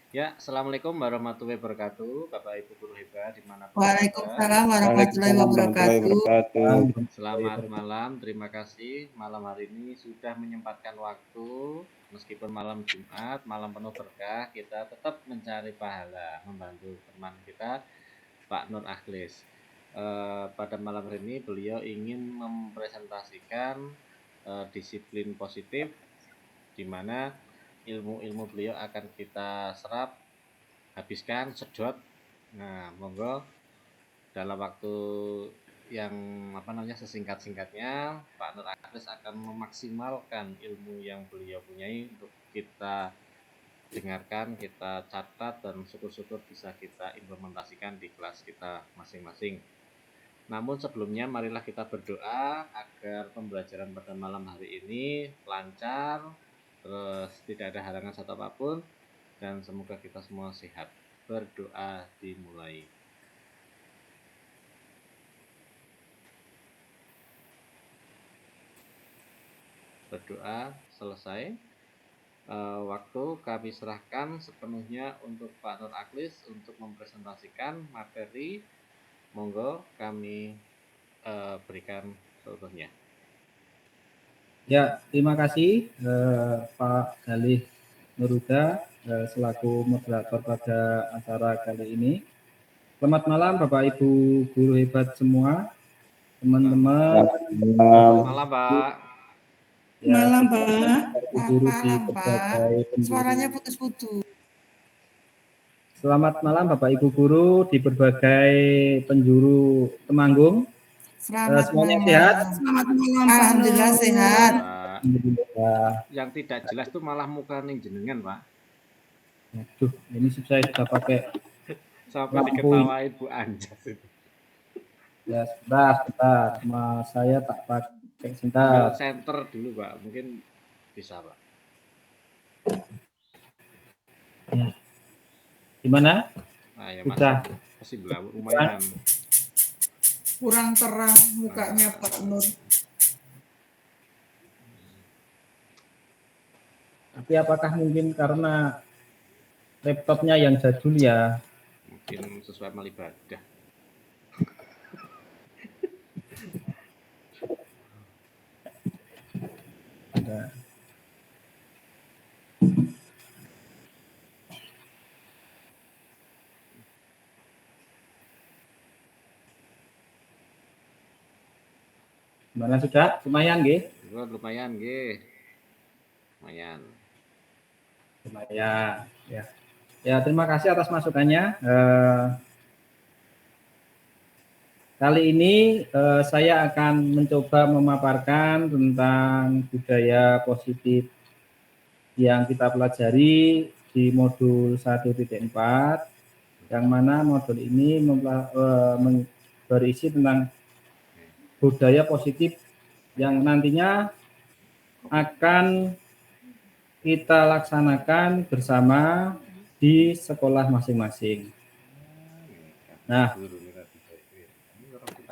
Ya, Assalamualaikum warahmatullahi wabarakatuh, Bapak Ibu guru hebat dimanapun berada. Waalaikumsalam warahmatullahi Waalaikumsalam warahmatullahi wabarakatuh. wabarakatuh. Selamat malam, terima kasih malam hari ini sudah menyempatkan waktu. Meskipun malam Jumat, malam penuh berkah, kita tetap mencari pahala, membantu teman kita, Pak Nur Akhlis. Pada malam hari ini beliau ingin mempresentasikan disiplin positif, di mana ilmu-ilmu beliau akan kita serap, habiskan, sedot. Nah, monggo dalam waktu yang sesingkat-singkatnya Pak Nur Akhlis akan memaksimalkan ilmu yang beliau punyai untuk kita dengarkan, kita catat, dan syukur-syukur bisa kita implementasikan di kelas kita masing-masing. Namun sebelumnya marilah kita berdoa agar pembelajaran pada malam hari ini lancar, terus tidak ada halangan satu apapun, dan semoga kita semua sehat. Berdoa dimulai. Berdoa selesai. Waktu kami serahkan sepenuhnya untuk Pak Nur Akhlis untuk mempresentasikan materi. Monggo kami berikan seluruhnya. Ya, terima kasih Pak Galih Nuruda selaku moderator pada acara kali ini. Selamat malam Bapak Ibu guru hebat semua, teman-teman. Selamat malam Pak. Ya, Malam Pak. guru di Malam Pak. berbagai penjuru. Suaranya putus-putus. Selamat malam Bapak Ibu guru di berbagai penjuru Temanggung. Selamat semuanya malam. sehat? Selamat malam Pak. Alhamdulillah sehat. Pak. Alhamdulillah. Yang tidak jelas tuh malah muka ning jenengan Pak. Aduh, ini saya sudah pakai sampai diketawain Bu Anjas itu. Ya, sebentar. Mas saya tak pakai sebentar. Center dulu Pak, mungkin bisa Pak. Ya. Gimana? Nah, ya masih belum lumayan. Kurang terang mukanya Pak Nur. Tapi apakah mungkin karena laptopnya yang jadul ya? Mungkin sesuai amal ibadah. Ada. Gimana sudah? Lumayan nggih? Lumayan nggih. Lumayan. Ya. Ya, terima kasih atas masukannya. Kali ini saya akan mencoba memaparkan tentang budaya positif yang kita pelajari di modul 1.4, yang mana modul ini berisi tentang budaya positif yang nantinya akan kita laksanakan bersama di sekolah masing-masing. Nah,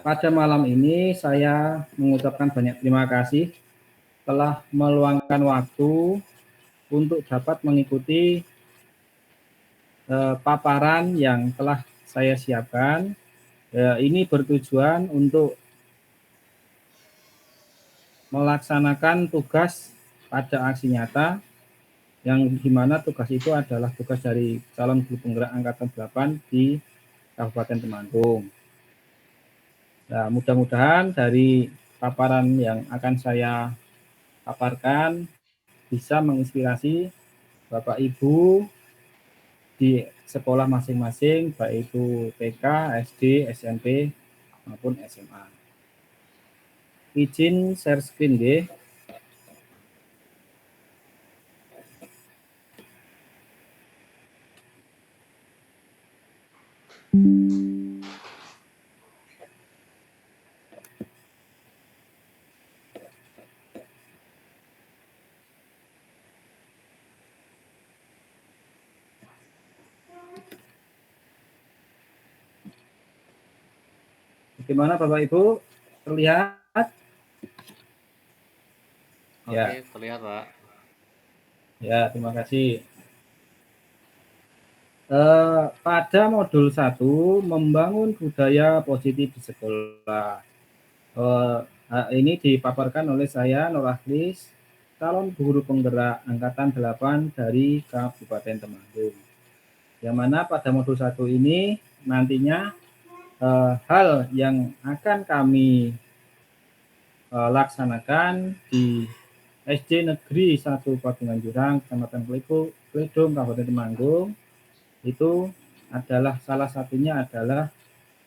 pada malam ini saya mengucapkan banyak terima kasih telah meluangkan waktu untuk dapat mengikuti paparan yang telah saya siapkan. Ini bertujuan untuk melaksanakan tugas pada aksi nyata, yang dimana tugas itu adalah tugas dari calon guru penggerak angkatan 8 di Kabupaten Temanggung. Nah, mudah-mudahan dari paparan yang akan saya paparkan bisa menginspirasi Bapak Ibu di sekolah masing-masing, baik itu TK, SD, SMP, maupun SMA. Izin share screen deh. Bagaimana Bapak Ibu? Terlihat? Oke, terlihat Pak. Ya, terima kasih. Pada modul 1 membangun budaya positif di sekolah. Ini dipaparkan oleh saya Nur Akhlis, calon guru penggerak angkatan 8 dari Kabupaten Temanggung. Yang mana pada modul 1 ini nantinya hal yang akan kami laksanakan di SD Negeri 1 Patungan Jurang, Kecamatan Kledong, Kabupaten Temanggung, itu adalah salah satunya adalah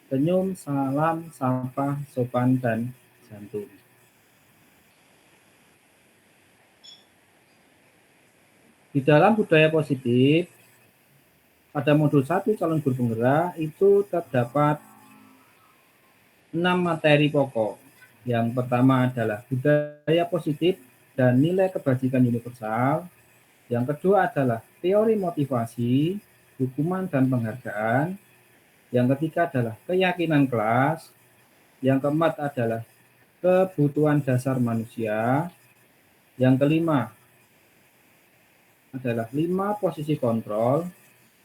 senyum, salam, sapa, sopan, dan santun. Di dalam budaya positif, pada modul 1 calon guru penggerak itu terdapat 6 materi pokok. Yang pertama adalah budaya positif dan nilai kebajikan universal. Yang kedua adalah teori motivasi, hukuman dan penghargaan. Yang ketiga adalah keyakinan kelas. Yang keempat adalah kebutuhan dasar manusia. Yang kelima adalah 5 posisi kontrol.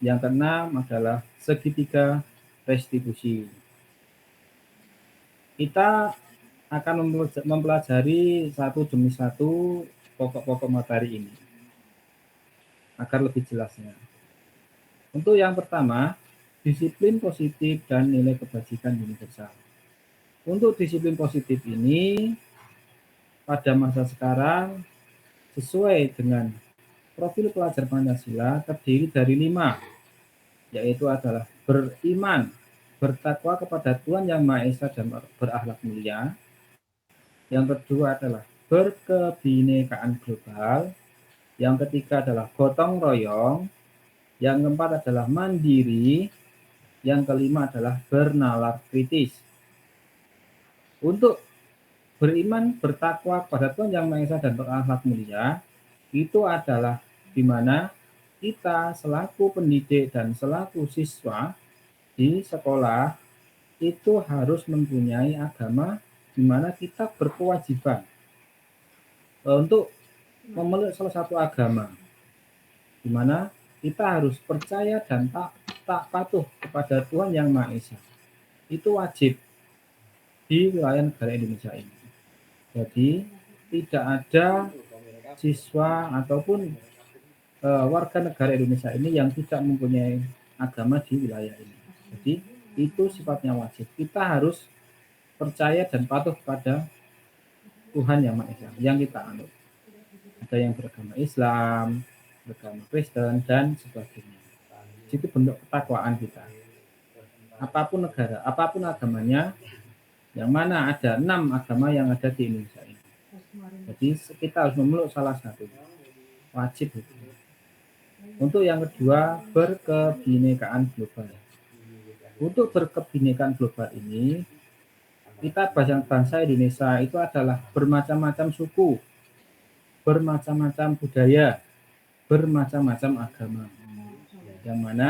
Yang keenam adalah segitiga restitusi. Kita akan mempelajari satu demi satu pokok-pokok materi ini agar lebih jelasnya. Untuk yang pertama, disiplin positif dan nilai kebajikan universal. Untuk disiplin positif ini pada masa sekarang sesuai dengan profil pelajar Pancasila terdiri dari 5, yaitu adalah beriman, bertakwa kepada Tuhan Yang Maha Esa dan berakhlak mulia. Yang kedua adalah berkebinekaan global. Yang ketiga adalah gotong royong. Yang keempat adalah mandiri. Yang kelima adalah bernalar kritis. Untuk beriman, bertakwa kepada Tuhan Yang Maha Esa dan berakhlak mulia, itu adalah di mana kita selaku pendidik dan selaku siswa di sekolah itu harus mempunyai agama di mana kita berkewajiban untuk memeluk salah satu agama, di mana kita harus percaya dan tak patuh kepada Tuhan Yang Maha Esa. Itu wajib di wilayah negara Indonesia ini. Jadi tidak ada siswa ataupun warga negara Indonesia ini yang tidak mempunyai agama di wilayah ini. Jadi itu sifatnya wajib. Kita harus percaya dan patuh kepada Tuhan Yang Maha Esa yang kita anut. Ada yang beragama Islam, beragama Kristen, dan sebagainya. Itu bentuk ketakwaan kita. Apapun negara, apapun agamanya, yang mana ada 6 agama yang ada di Indonesia ini. Jadi kita harus memeluk salah satu. Wajib itu. Untuk yang kedua, berkebinekaan global. Untuk berkebinekaan global ini, kita bangsa Indonesia itu adalah bermacam-macam suku, bermacam-macam budaya, bermacam-macam agama. Yang mana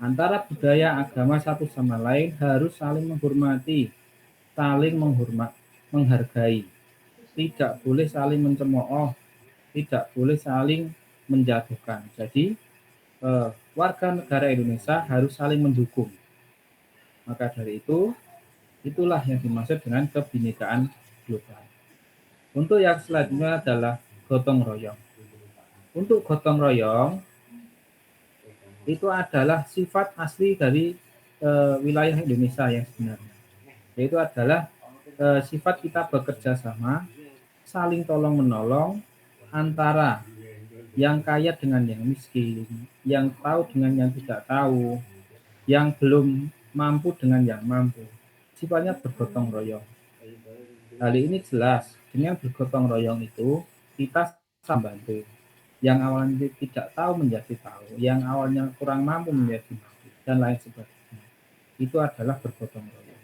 antara budaya agama satu sama lain harus saling menghormati, saling menghargai. Tidak boleh saling mencemooh, tidak boleh saling menjatuhkan. Jadi warga negara Indonesia harus saling mendukung. Maka dari itu, itulah yang dimaksud dengan kebinekaan global. Untuk yang selanjutnya adalah gotong royong. Untuk gotong royong itu adalah sifat asli dari wilayah Indonesia yang sebenarnya. Yaitu adalah sifat kita bekerja sama, saling tolong menolong antara yang kaya dengan yang miskin, yang tahu dengan yang tidak tahu, yang belum mampu dengan yang mampu. Sifatnya bergotong royong. Hal ini jelas, dengan bergotong royong itu kita membantu. Yang awalnya tidak tahu menjadi tahu, yang awalnya kurang mampu menjadi mampu, dan lain sebagainya. Itu adalah bergotong royong.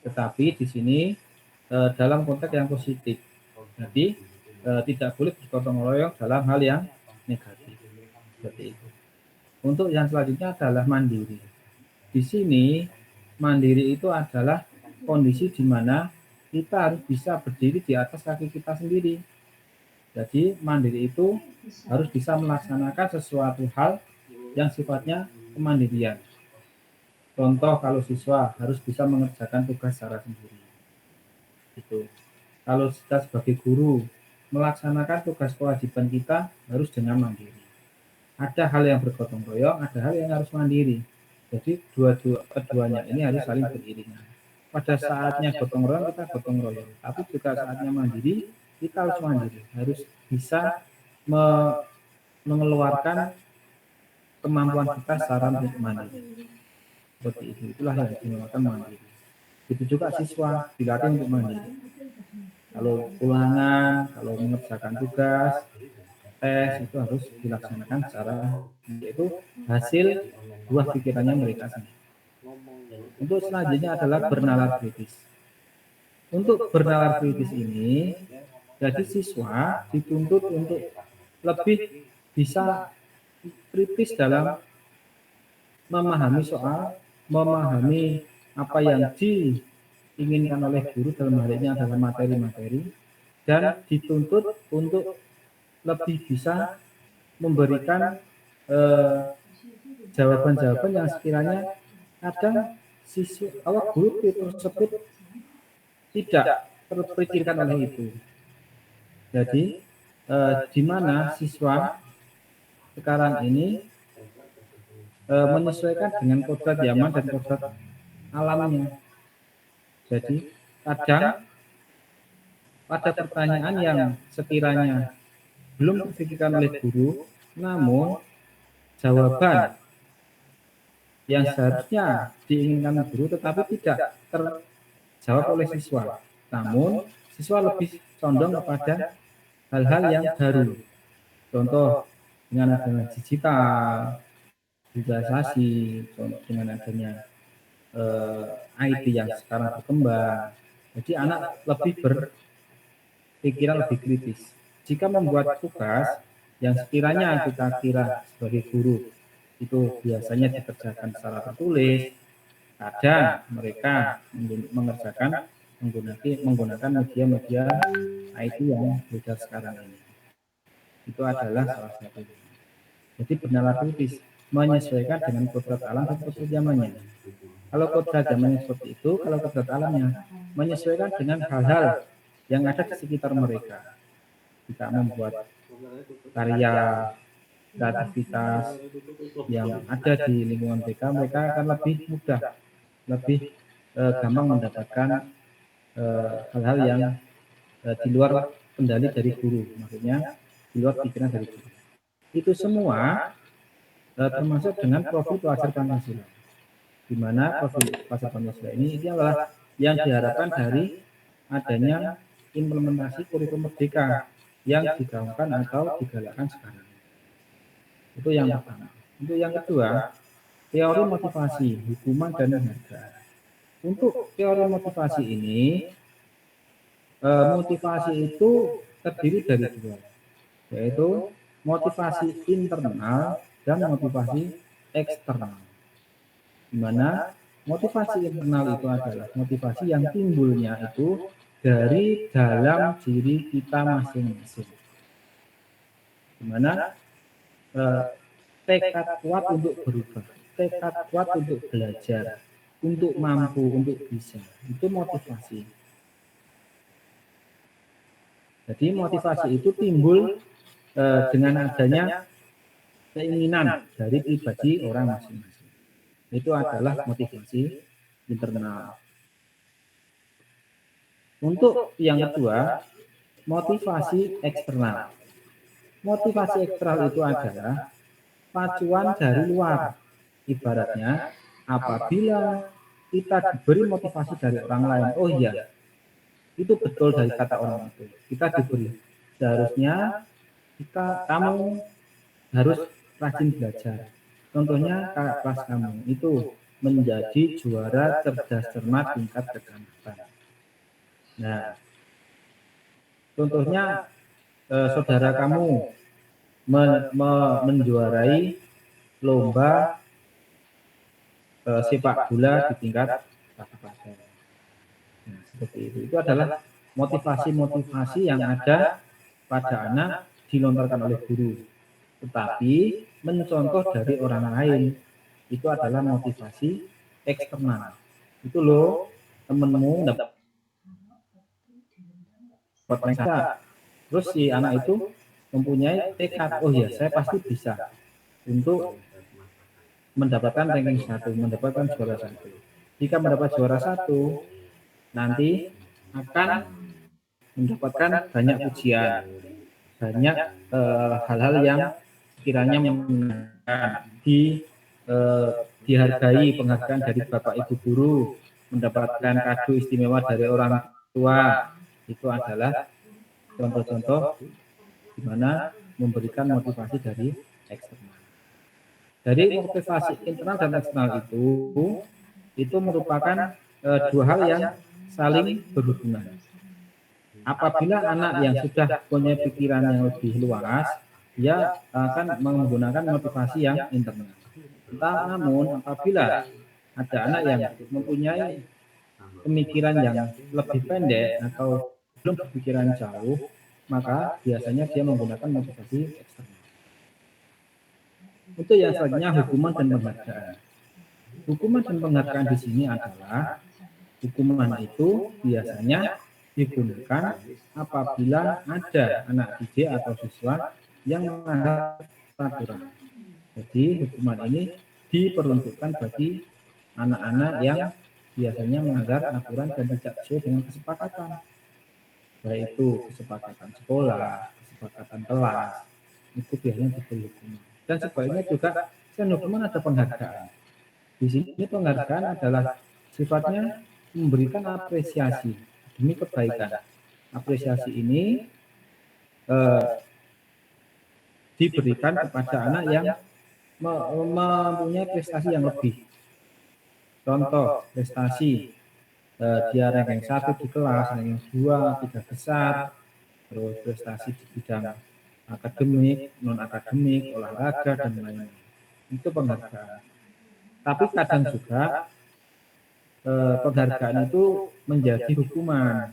Tetapi di sini dalam konteks yang positif. Jadi tidak boleh bergotong royong dalam hal yang negatif. Seperti itu. Untuk yang selanjutnya adalah mandiri. Di sini mandiri itu adalah kondisi di mana kita harus bisa berdiri di atas kaki kita sendiri. Jadi mandiri itu harus bisa melaksanakan sesuatu hal yang sifatnya kemandirian. Contoh kalau siswa harus bisa mengerjakan tugas secara sendiri. Gitu. Kalau kita sebagai guru melaksanakan tugas kewajiban kita harus dengan mandiri. Ada hal yang bergotong royong, ada hal yang harus mandiri. Jadi keduanya ini harus saling beriringan. Pada saatnya gotong royong kita gotong royong, tapi juga saatnya mandiri kita harus mandiri, harus bisa mengeluarkan kemampuan kita secara mandiri. Seperti itu, itulah yang dinamakan mandiri. Itu juga siswa dilatih untuk mandiri. Kalau ulangan, kalau mengerjakan tugas, tes itu harus dilaksanakan secara yaitu hasil buah pikirannya mereka sendiri. Untuk selanjutnya adalah bernalar kritis. Untuk bernalar kritis ini, jadi siswa dituntut untuk lebih bisa kritis dalam memahami soal, memahami apa yang diinginkan oleh guru, dalam hal ini adalah materi-materi, dan dituntut untuk lebih bisa memberikan jawaban-jawaban yang sekiranya kadang guru tersebut tidak terpikirkan oleh itu. Jadi di mana siswa sekarang ini menyesuaikan dengan kodrat zaman dan kodrat alamnya. Jadi kadang pada pertanyaan yang sekiranya belum terpikirkan oleh guru, namun jawaban yang seharusnya diinginkan guru tetapi tidak terjawab oleh siswa. Namun siswa lebih condong kepada hal-hal yang baru. Contoh dengan adanya digital, digitalisasi, dengan adanya IT yang sekarang berkembang. Jadi anak lebih berpikiran lebih kritis. Jika membuat tugas yang sekiranya kita kira sebagai guru itu biasanya dikerjakan secara tertulis, kadang mereka mengerjakan menggunakan media-media IT yang beda sekarang ini. Itu adalah salah satu. Jadi bernalar kritis, menyesuaikan dengan kodrat alam dan kodrat zamannya. Kalau kodrat zamannya seperti itu, kalau kodrat alamnya menyesuaikan dengan hal-hal yang ada di sekitar mereka. Kita membuat karya kreativitas yang ada di lingkungan mereka akan lebih mudah, lebih gampang mendapatkan hal-hal yang di luar kendali dari guru, maksudnya di luar pikiran dari guru. Itu semua termasuk dengan profil pelajar Pancasila, di mana profil pelajar Pancasila ini adalah yang diharapkan dari adanya implementasi kurikulum merdeka yang digaungkan atau digalakkan sekarang. Itu yang pertama. Untuk yang kedua, teori motivasi, hukuman dan harga. Untuk teori motivasi ini, motivasi itu terdiri dari dua, yaitu motivasi internal dan motivasi eksternal. Di mana motivasi internal itu adalah motivasi yang timbulnya itu dari dalam diri kita masing-masing. Di mana tekad kuat untuk berubah, tekad kuat untuk belajar, untuk mampu, untuk bisa. Itu motivasi. Jadi motivasi itu timbul dengan adanya keinginan dari pribadi orang masing-masing. Itu adalah motivasi internal. Untuk yang kedua, motivasi eksternal. Motivasi eksternal itu adalah pacuan dari luar. Ibaratnya, apabila kita diberi motivasi dari orang lain, oh iya, itu betul dari kata orang itu. Kita diberi, seharusnya kamu harus rajin belajar. Contohnya kakak kelas kamu itu menjadi juara cerdas cermat tingkat kecamatan. Nah, contohnya saudara kamu menjuarai lomba sepak bola di tingkat kabupaten. Nah, seperti itu. Itu adalah motivasi-motivasi yang ada pada anak dilontarkan oleh guru, tetapi mencontoh dari orang lain itu adalah motivasi eksternal. Itu loh, temenmu dapat ranking, terus si anak itu mempunyai tekad, oh ya saya pasti bisa untuk mendapatkan ranking 1, mendapatkan juara 1. Jika mendapat juara 1, nanti akan mendapatkan banyak pujian, banyak hal-hal yang kiranya menyenangkan, dihargai penghargaan dari bapak ibu guru, mendapatkan kado istimewa dari orang tua. Itu adalah contoh-contoh di mana memberikan motivasi dari eksternal. Dari motivasi internal dan eksternal itu merupakan dua hal yang saling berhubungan. Apabila anak yang sudah punya pikiran yang lebih luas, dia akan menggunakan motivasi yang internal. Namun apabila ada anak yang mempunyai pemikiran yang lebih pendek atau belum berpikiran jauh, maka biasanya dia menggunakan motivasi eksternal. Untuk yang selanjutnya hukuman dan penghargaan. Hukuman dan penghargaan di sini adalah hukuman itu biasanya digunakan apabila ada anak didik atau siswa yang melanggar peraturan. Jadi hukuman ini diperuntukkan bagi anak-anak yang biasanya melanggar aturan dan tidak sesuai dengan kesepakatan, baik itu kesepakatan sekolah, kesepakatan kelas, itu biasanya diberi hukuman. Dan sebaliknya juga selain hukuman ada penghargaan. Di sini penghargaan adalah sifatnya memberikan apresiasi demi kebaikan. Apresiasi ini diberikan kepada anak yang mempunyai prestasi yang lebih. Contoh prestasi dia ranking 1 di kelas, ranking 2, 3 besar, terus prestasi di bidang akademik, non akademik, olahraga dan lain-lain. Itu penghargaan. Tapi kadang juga penghargaan itu menjadi hukuman.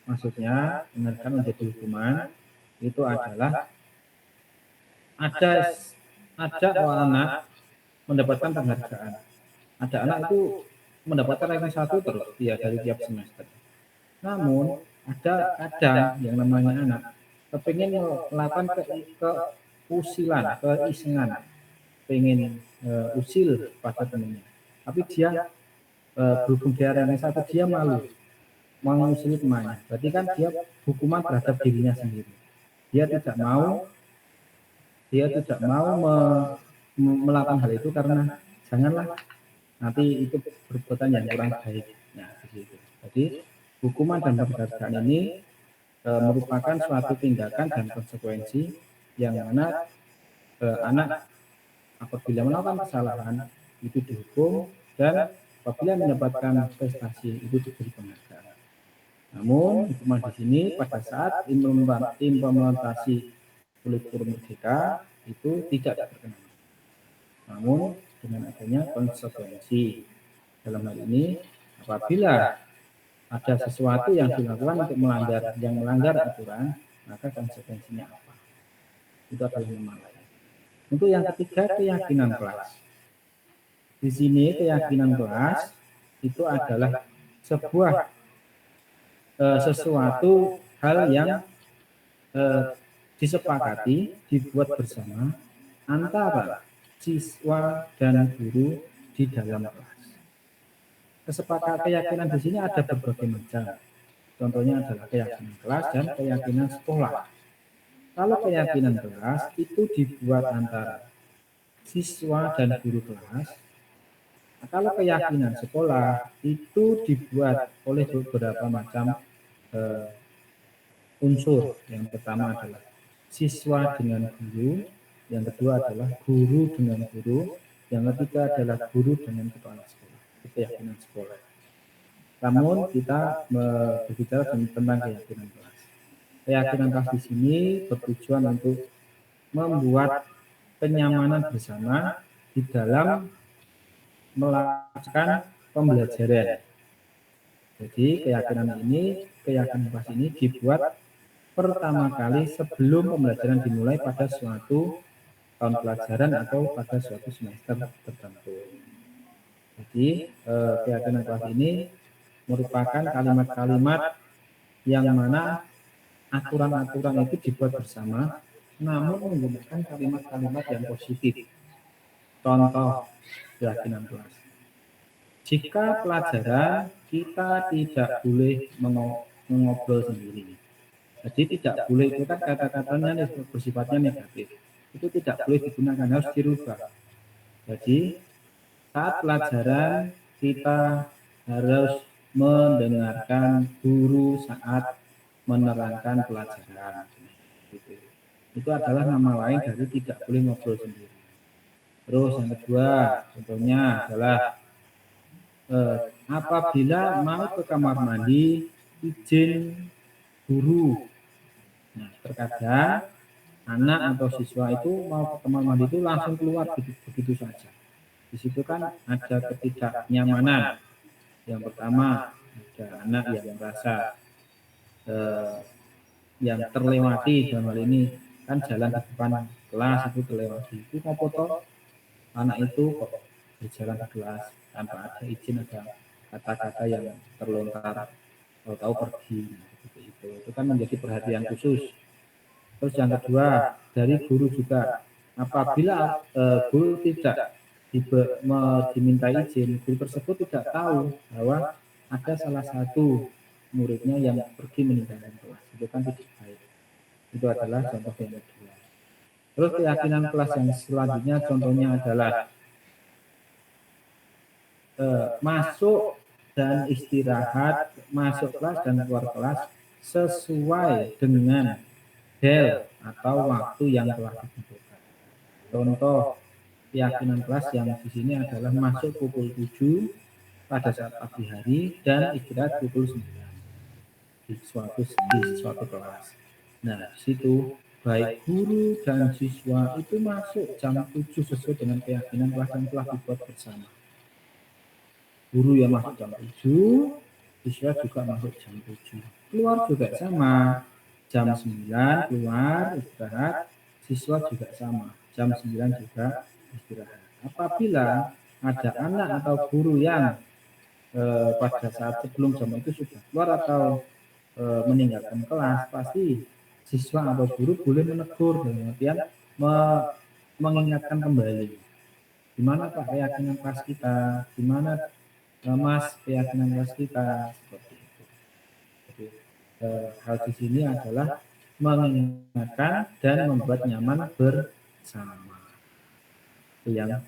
Maksudnya penghargaan menjadi hukuman itu adalah ada anak mendapatkan penghargaan. Ada anak itu mendapatkan ranking 1 terus dia dari tiap semester. Namun ada kadang yang namanya anak kepingin melakukan keusilan, keisengan, pengen usil pada temannya. Tapi dia berhubung dia ranking 1 dia malu mengusili temannya. Berarti kan dia hukuman terhadap dirinya sendiri. Dia tidak mau melakukan hal itu karena janganlah nanti itu perbuatan yang kurang baik. Nah, begitu. Jadi hukuman dan penghargaan ini merupakan suatu tindakan dan konsekuensi yang mana anak apabila melakukan kesalahan itu dihukum dan apabila mendapatkan prestasi itu diberi penghargaan. Namun hukuman di sini pada saat implementasi kurikulum merdeka itu tidak berkenan. Namun dengan adanya konsekuensi. Dalam hal ini, apabila ada sesuatu yang dilakukan untuk melanggar aturan, maka konsekuensinya apa? Itu adalah nama lain. Untuk yang ketiga, keyakinan kelas. Di sini keyakinan kelas itu adalah sebuah sesuatu hal yang disepakati, dibuat bersama antara siswa dan guru di dalam kelas. Kesepakatan keyakinan di sini ada berbagai macam. Contohnya adalah keyakinan kelas dan keyakinan sekolah. Kalau keyakinan kelas itu dibuat antara siswa dan guru kelas. Kalau keyakinan sekolah itu dibuat oleh beberapa macam unsur. Yang pertama adalah siswa dengan guru, yang kedua adalah guru dengan guru, yang ketiga adalah guru dengan kepala sekolah. Itu keyakinan sekolah. Namun kita berbicara tentang keyakinan kelas. Keyakinan kelas di sini bertujuan untuk membuat kenyamanan bersama di dalam melakukan pembelajaran. Jadi keyakinan kelas ini dibuat pertama kali sebelum pembelajaran dimulai pada suatu tahun pelajaran atau pada suatu semester tertentu. Jadi keyakinan kelas ini merupakan kalimat-kalimat yang mana aturan-aturan itu dibuat bersama, namun menggunakan kalimat-kalimat yang positif. Contoh keyakinan kelas. Jika pelajaran kita tidak boleh mengobrol sendiri. Jadi tidak boleh itu kan kata-katanya bersifatnya negatif. Itu tidak boleh digunakan, harus dirubah. Jadi saat pelajaran kita harus mendengarkan guru saat menerangkan pelajaran. Itu adalah nama lain dari tidak boleh ngobrol sendiri. Terus yang kedua, contohnya adalah apabila mau ke kamar mandi, izin guru. Nah, terkadang anak atau siswa itu mau ke kamar mandi itu langsung keluar begitu saja. Di situ kan ada ketidaknyamanan. Yang pertama, ada anak yang merasa yang terlewati dalam hal ini kan jalan ke depan kelas itu terlewati. Itu mau foto anak itu kok berjalan ke kelas tanpa ada izin, ada kata-kata yang terlontar, tahu pergi. Itu kan menjadi perhatian khusus. Terus yang kedua, dari guru juga, apabila guru tidak diminta izin, guru tersebut tidak tahu bahwa ada salah satu muridnya yang pergi meninggalkan kelas. Itu kan tidak baik. Itu adalah contoh yang kedua. Terus keyakinan kelas yang selanjutnya contohnya adalah masuk dan istirahat, masuk kelas dan keluar kelas sesuai dengan bel atau waktu yang telah ditentukan. Contoh keyakinan kelas yang di sini adalah masuk pukul 7 pada saat pagi hari dan istirahat pukul 9 di suatu kelas. Nah, di situ baik guru dan siswa itu masuk jam 7 sesuai dengan keyakinan kelas yang telah dibuat bersama. Guru yang masuk jam 7, siswa juga masuk jam 7. Keluar juga sama. Jam 9 keluar istirahat, siswa juga sama. Jam 9 juga istirahat. Apabila ada anak atau guru yang pada saat sebelum jam itu sudah keluar atau meninggalkan kelas, pasti siswa atau guru boleh menegur dengan artian mengingatkan kembali. Gimana Pak keyakinan kelas kita? Gimana Mas keyakinan kelas kita? Seperti itu. Jadi, hal di sini adalah mengingatkan dan membuat nyaman bersama. Itu yang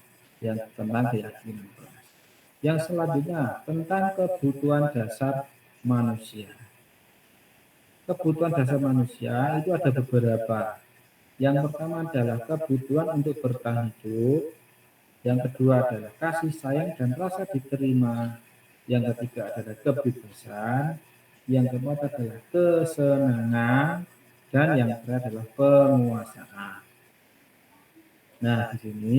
tentang keyakinan kelas. Yang selanjutnya tentang kebutuhan dasar manusia. Kebutuhan dasar manusia itu ada beberapa. Yang pertama adalah kebutuhan untuk bertahan hidup. Yang kedua adalah kasih sayang dan rasa diterima. Yang ketiga adalah kebebasan. Yang keempat adalah kesenangan. Dan yang terakhir adalah penguasaan. Nah, di sini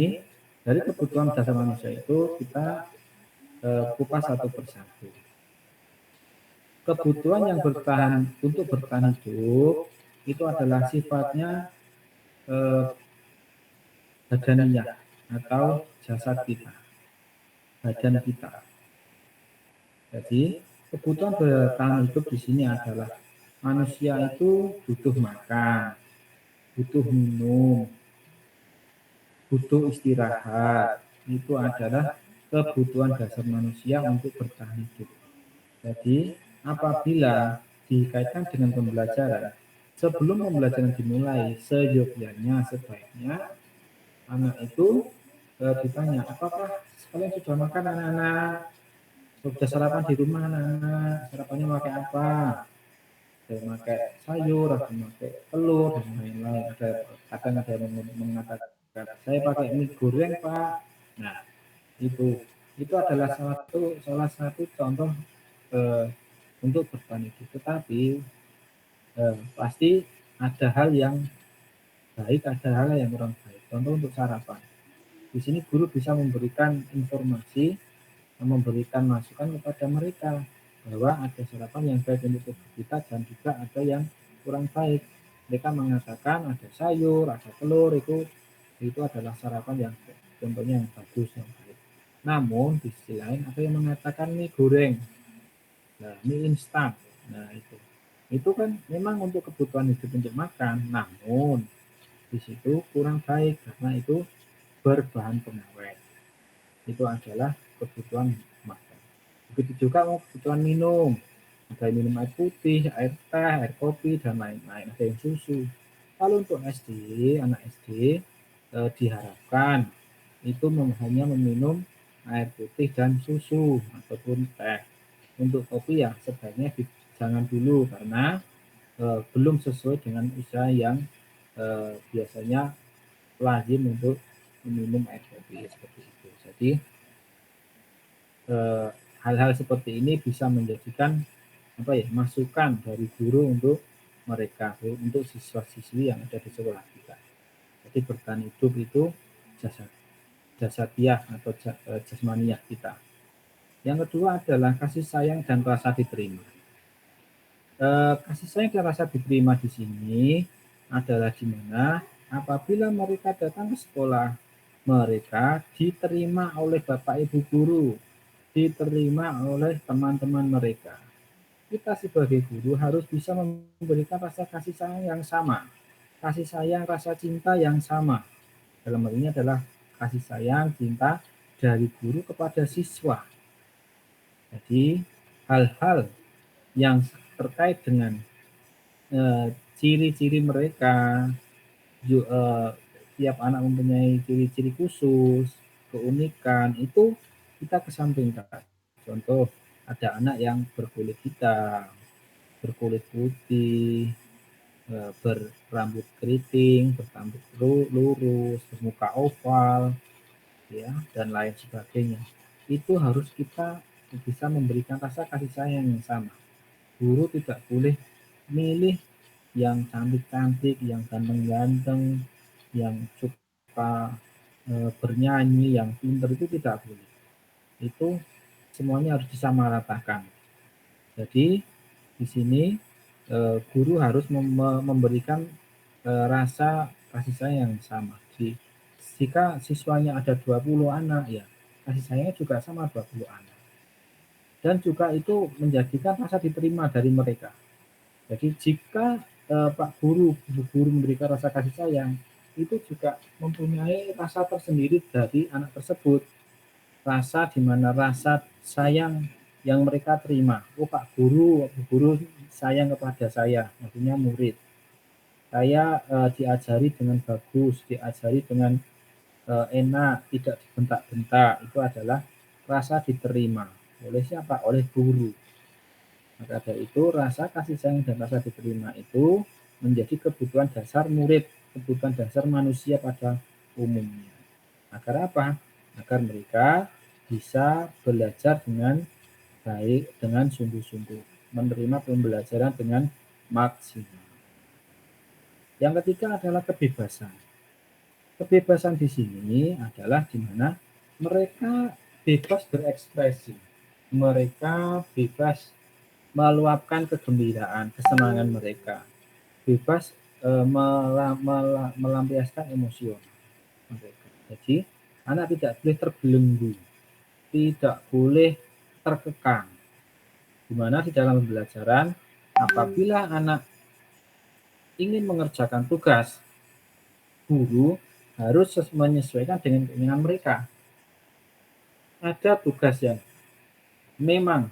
dari kebutuhan dasar manusia itu kita kupas satu persatu. Kebutuhan yang untuk bertahan hidup itu adalah sifatnya badaniyah atau jasad kita, badan kita. Jadi kebutuhan bertahan hidup di sini adalah manusia itu butuh makan, butuh minum, butuh istirahat. Itu adalah kebutuhan dasar manusia untuk bertahan hidup. Jadi apabila dikaitkan dengan pembelajaran, sebelum pembelajaran dimulai, seyogyanya sebaiknya anak itu ditanya, apakah kalian sudah makan anak-anak? Sudah sarapan di rumah anak-anak? Sarapannya pakai apa? Ada pakai sayur, ada pakai telur, dan lain-lain. Kadang ada yang mengatakan, saya pakai mie goreng Pak. Nah, itu adalah salah satu contoh untuk bertahan hidup. Tetapi pasti ada hal yang baik, ada hal yang kurang baik. Contoh untuk sarapan. Di sini guru bisa memberikan informasi, memberikan masukan kepada mereka bahwa ada sarapan yang baik untuk tubuh kita dan juga ada yang kurang baik. Mereka mengatakan ada sayur, ada telur itu itu adalah sarapan yang contohnya yang bagus, yang baik. Namun di sisi lain ada yang mengatakan mie goreng, nah, mie instan, nah itu kan memang untuk kebutuhan hidup untuk makan, namun di situ kurang baik karena itu berbahan pengawet. Itu adalah kebutuhan makan. Begitu juga mau kebutuhan minum, ada yang minum air putih, air teh, air kopi, dan lain-lain, ada yang susu. Kalau untuk SD, anak SD diharapkan itu hanya meminum air putih dan susu ataupun teh. Untuk kopi ya sebaiknya jangan dulu karena belum sesuai dengan usia yang biasanya lazim untuk meminum air kopi seperti itu. Jadi hal-hal seperti ini bisa menjadikan masukan dari guru untuk mereka, untuk siswa-siswi yang ada di sekolah kita. Jadi bertahan hidup itu jasadiah atau jasmaniah kita. Yang kedua adalah kasih sayang dan rasa diterima. Kasih sayang dan rasa diterima di sini adalah di mana apabila mereka datang ke sekolah, mereka diterima oleh Bapak Ibu guru, diterima oleh teman-teman mereka. Kita sebagai guru harus bisa memberikan rasa kasih sayang yang sama, kasih sayang, rasa cinta yang sama. Dalam hal ini adalah kasih sayang, cinta dari guru kepada siswa. Jadi hal-hal yang terkait dengan ciri-ciri mereka, tiap anak mempunyai ciri-ciri khusus, keunikan, itu kita kesampingkan. Contoh, ada anak yang berkulit hitam, berkulit putih, berambut keriting, berambut lurus, bermuka oval, ya, dan lain sebagainya. Itu harus kita bisa memberikan rasa kasih sayang yang sama. Guru tidak boleh milih yang cantik-cantik, yang ganteng-ganteng, yang suka bernyanyi, yang pintar, itu tidak boleh. Itu semuanya harus disamaratakan. Jadi di sini guru harus memberikan rasa kasih sayang yang sama. Jika siswanya ada 20 anak, ya kasih sayangnya juga sama 20 anak. Dan juga itu menjadikan rasa diterima dari mereka. Jadi jika Pak Guru, Bu Guru memberikan rasa kasih sayang, itu juga mempunyai rasa tersendiri dari anak tersebut. Rasa di mana rasa sayang yang mereka terima. Oh Pak Guru, Bu Guru sayang kepada saya, maksudnya murid. Saya diajari dengan bagus, diajari dengan enak, tidak dibentak-bentak. Itu adalah rasa diterima. Oleh siapa? Oleh guru. Maka dari itu rasa kasih sayang dan rasa diterima itu menjadi kebutuhan dasar murid, kebutuhan dasar manusia pada umumnya. Agar apa? Agar mereka bisa belajar dengan baik, dengan sungguh-sungguh, menerima pembelajaran dengan maksimal. Yang ketiga adalah kebebasan. Kebebasan di sini adalah di mana mereka bebas berekspresi, mereka bebas meluapkan kegembiraan, kesenangan mereka, bebas melampiaskan emosional mereka. Jadi anak tidak boleh terbelenggu, tidak boleh terkekang. Di mana di dalam pembelajaran apabila anak ingin mengerjakan tugas, guru harus menyesuaikan dengan keinginan mereka. Ada tugas yang memang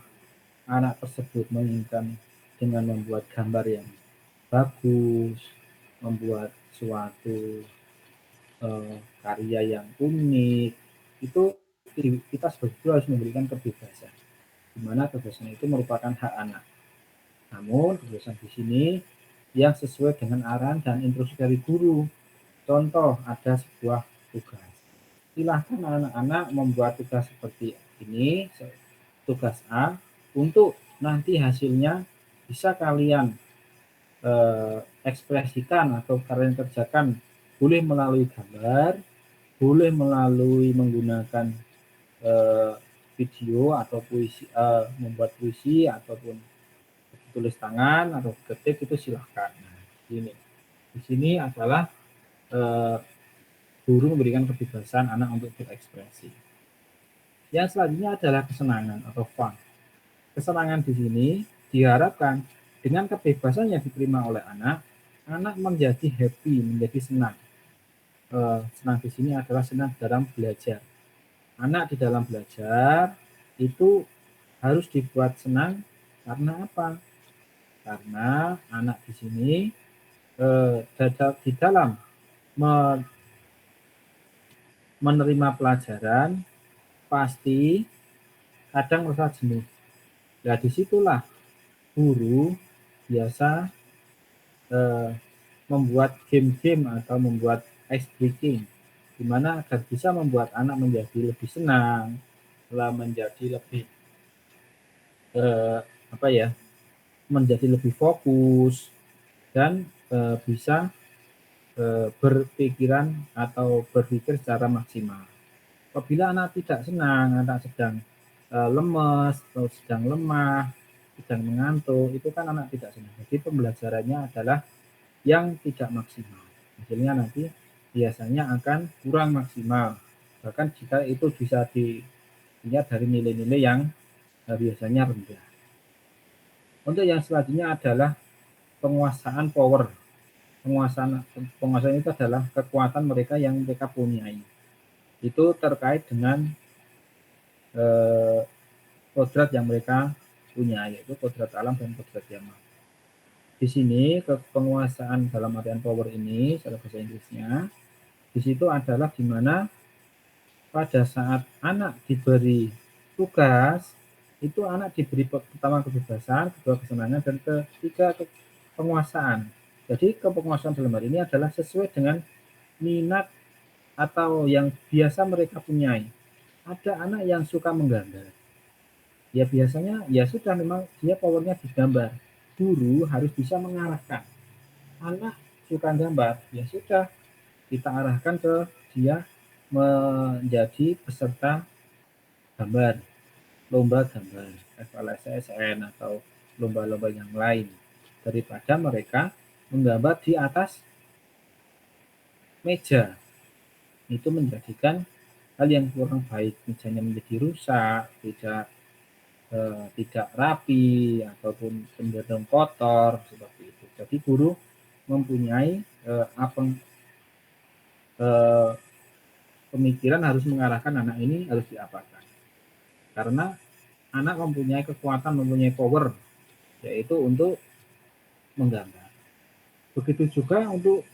anak tersebut menginginkan dengan membuat gambar yang bagus, membuat suatu karya yang unik, itu kita sebagai guru harus memberikan kebebasan, di mana kebebasan itu merupakan hak anak. Namun kebebasan di sini yang sesuai dengan arahan dan instruksi dari guru. Contoh, ada sebuah tugas. Silahkan anak-anak membuat tugas seperti ini, tugas A, untuk nanti hasilnya bisa kalian ekspresikan atau kalian kerjakan, boleh melalui gambar, boleh melalui menggunakan video atau puisi, membuat puisi ataupun tulis tangan atau ketik, itu silahkan. Nah, ini di sini adalah guru memberikan kebebasan anak untuk berekspresi. Yang selanjutnya adalah kesenangan atau fun. Kesenangan di sini diharapkan dengan kebebasan yang diterima oleh anak menjadi happy, menjadi senang. Senang di sini adalah senang dalam belajar. Anak di dalam belajar itu harus dibuat senang karena apa? Karena anak di sini di dalam menerima pelajaran pasti kadang merasa jenuh. Nah, disitulah guru biasa membuat game-game atau membuat ice breaking, di mana agar bisa membuat anak menjadi lebih senang, menjadi lebih menjadi lebih fokus dan bisa berpikiran atau berpikir secara maksimal. Apabila anak tidak senang, anak sedang lemes atau sedang lemah, sedang mengantuk, itu kan anak tidak senang. Jadi pembelajarannya adalah yang tidak maksimal. Hasilnya nanti biasanya akan kurang maksimal. Bahkan jika itu bisa dilihat dari nilai-nilai yang biasanya rendah. Untuk yang selanjutnya adalah penguasaan power. Penguasaan itu adalah kekuatan mereka yang mereka punyai. Itu terkait dengan kodrat yang mereka punya, yaitu kodrat alam dan kodrat yama. Di sini penguasaan dalam artian power ini, secara bahasa Inggrisnya, di situ adalah di mana pada saat anak diberi tugas, itu anak diberi pertama kebebasan, kedua kesenangan, dan ketiga penguasaan. Jadi kepenguasaan dalam hal ini adalah sesuai dengan minat atau yang biasa mereka punyai. Ada anak yang suka menggambar. Ya biasanya ya sudah memang dia powernya di gambar. Guru harus bisa mengarahkan. Anak suka gambar, ya sudah kita arahkan ke dia menjadi peserta gambar, lomba gambar, FLSSN atau lomba-lomba yang lain, daripada mereka menggambar di atas meja. Itu menjadikan hal yang kurang baik, misalnya menjadi rusak, tidak rapi, ataupun cenderung kotor seperti itu. Jadi guru mempunyai pemikiran harus mengarahkan anak ini harus diapakan. Karena anak mempunyai kekuatan, mempunyai power, yaitu untuk menggambar. Begitu juga untuk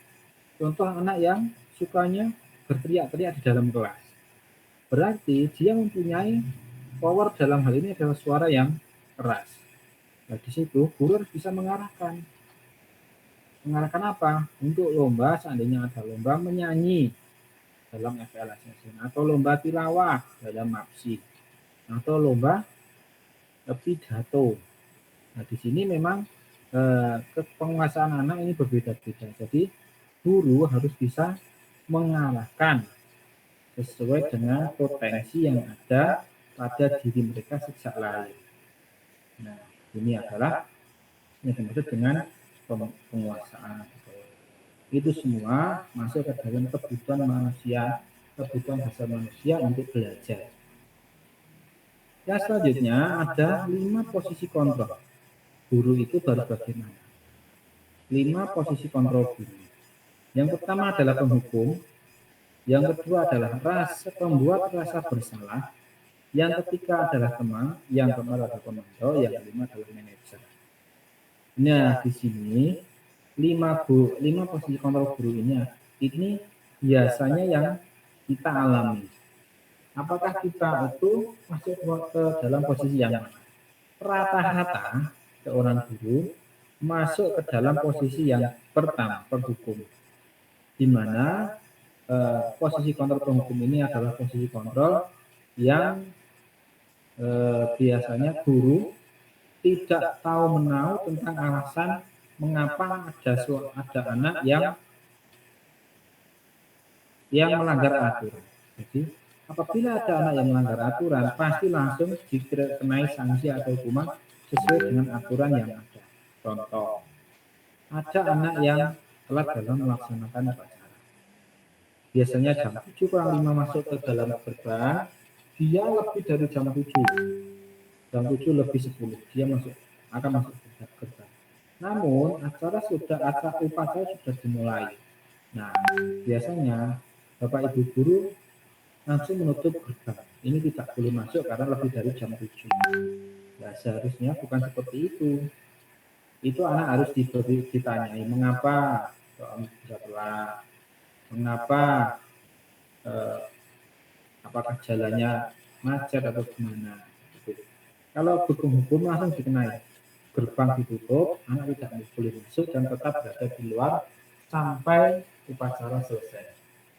contoh anak yang sukanya berteriak-teriak di dalam kelas. Berarti dia mempunyai power dalam hal ini adalah suara yang keras. Nah, di situ guru harus bisa mengarahkan. Mengarahkan apa? Untuk lomba, seandainya ada lomba menyanyi dalam FLSSN, atau lomba tilawah dalam MAPSI, atau lomba pidato. Nah, di sini memang penguasaan anak ini berbeda-beda. Jadi guru harus bisa mengarahkan sesuai dengan potensi yang ada pada diri mereka sejak lahir. Nah, ini adalah yang dimaksud dengan penguasaan. Itu semua masuk ke dalam kebutuhan manusia, kebutuhan dasar manusia untuk belajar. Yang selanjutnya ada 5 posisi kontrol. Guru itu baru bagaimana? 5 posisi kontrol guru. Yang pertama adalah penghukum, yang kedua adalah pembuat rasa bersalah, yang ketiga adalah teman, yang keempat adalah komando, yang kelima adalah manajer. Nah, di sini 5 posisi kontrol guru ini biasanya yang kita alami. Apakah kita itu masuk ke dalam posisi yang mana? Rata-rata seorang guru masuk ke dalam posisi yang pertama, penghukum, di mana posisi kontrol penghukum ini adalah posisi kontrol yang biasanya guru tidak tahu menahu tentang alasan mengapa ada anak yang melanggar aturan. Jadi apabila ada anak yang melanggar aturan, pasti langsung dikenai sanksi atau hukuman sesuai dengan aturan yang ada. Contoh, ada anak yang telat dalam melaksanakan upacara. biasanya jam 7 kurang 5 masuk ke dalam gerbang, dia lebih dari jam 7. Jam 7 lebih 10 dia akan masuk ke gerbang. Namun upacara sudah dimulai. Nah, biasanya Bapak Ibu guru langsung menutup gerbang. Ini tidak boleh masuk karena lebih dari jam 7. Nah, seharusnya bukan seperti itu. Itu anak harus ditanyai mengapa bisa telat, mengapa apakah jalannya macet atau gimana. Gitu. Kalau hukum langsung dikenai, gerbang ditutup, anak tidak boleh masuk dan tetap berada di luar sampai upacara selesai.